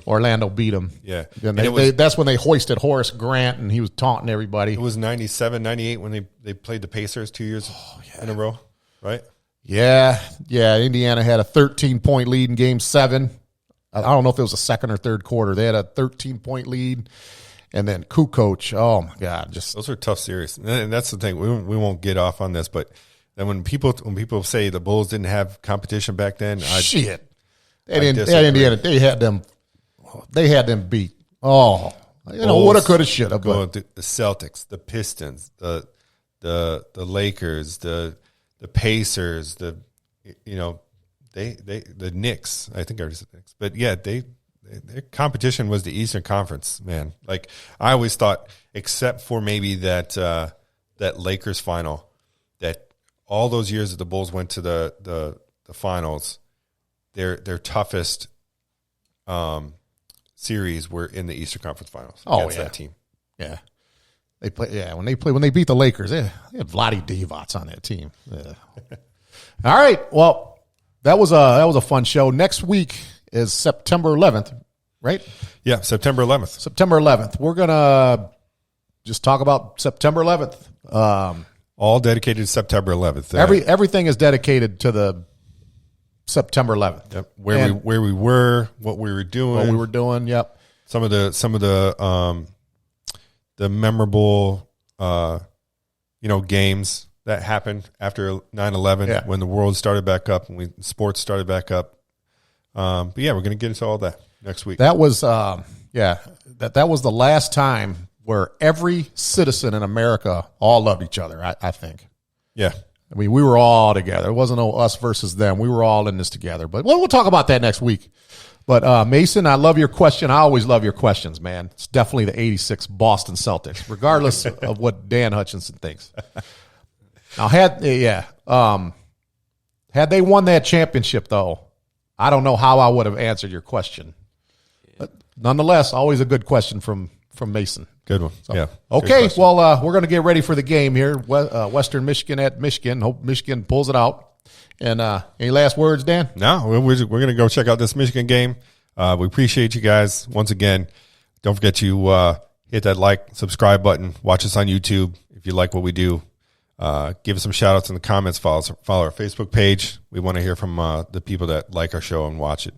S1: Orlando beat him.
S2: Yeah.
S1: And that's when they hoisted Horace Grant and he was taunting everybody.
S2: It was 97, 98 when they played the Pacers 2 years in a row, right?
S1: Yeah. Indiana had a 13-point lead in Game 7 I don't know if it was the second or third quarter. They had a 13-point lead, and then Kukoc. Oh my God, just
S2: those are tough series, and that's the thing. We won't get off on this, but then when people say the Bulls didn't have competition back then,
S1: shit. Indiana, they had them beat. Oh, woulda, coulda, shoulda. But
S2: the Celtics, the Pistons, the Lakers, the Pacers, the Knicks. I think I was the Knicks, but yeah, their competition was the Eastern Conference. Man, like I always thought, except for maybe that Lakers final, that all those years that the Bulls went to the finals, their toughest series were in the Eastern Conference Finals against that team.
S1: Yeah, they play. Yeah, when they beat the Lakers, they had Vlade Divac on that team. Yeah. All right, well, that was a fun show. Next week is September 11th, right?
S2: Yeah, September 11th.
S1: September 11th. We're gonna just talk about September 11th.
S2: All dedicated to September 11th.
S1: Everything is dedicated to the September 11th.
S2: Yep. Where we were, what we were doing.
S1: Yep.
S2: Some of the memorable games that happened after 9/11 when the world started back up and sports started back up. But yeah, we're going to get into all that next week.
S1: That was that was the last time where every citizen in America all loved each other. I think.
S2: Yeah.
S1: I mean, we were all together. It wasn't no us versus them. We were all in this together. But we'll talk about that next week. But Mason, I love your question. I always love your questions, man. It's definitely the '86 Boston Celtics, regardless of what Dan Hutchinson thinks. Now, had they won that championship, though, I don't know how I would have answered your question. But nonetheless, always a good question from Mason.
S2: Good one.
S1: So,
S2: yeah.
S1: Okay, well, we're going to get ready for the game here. Western Michigan at Michigan. Hope Michigan pulls it out. And any last words, Dan?
S2: No, we're going to go check out this Michigan game. We appreciate you guys once again. Don't forget to hit that like, subscribe button. Watch us on YouTube if you like what we do. Give us some shout outs in the comments. Follow our Facebook page. We want to hear from the people that like our show and watch it.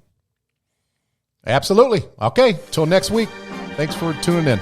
S1: Absolutely. Okay, till next week. Thanks for tuning in.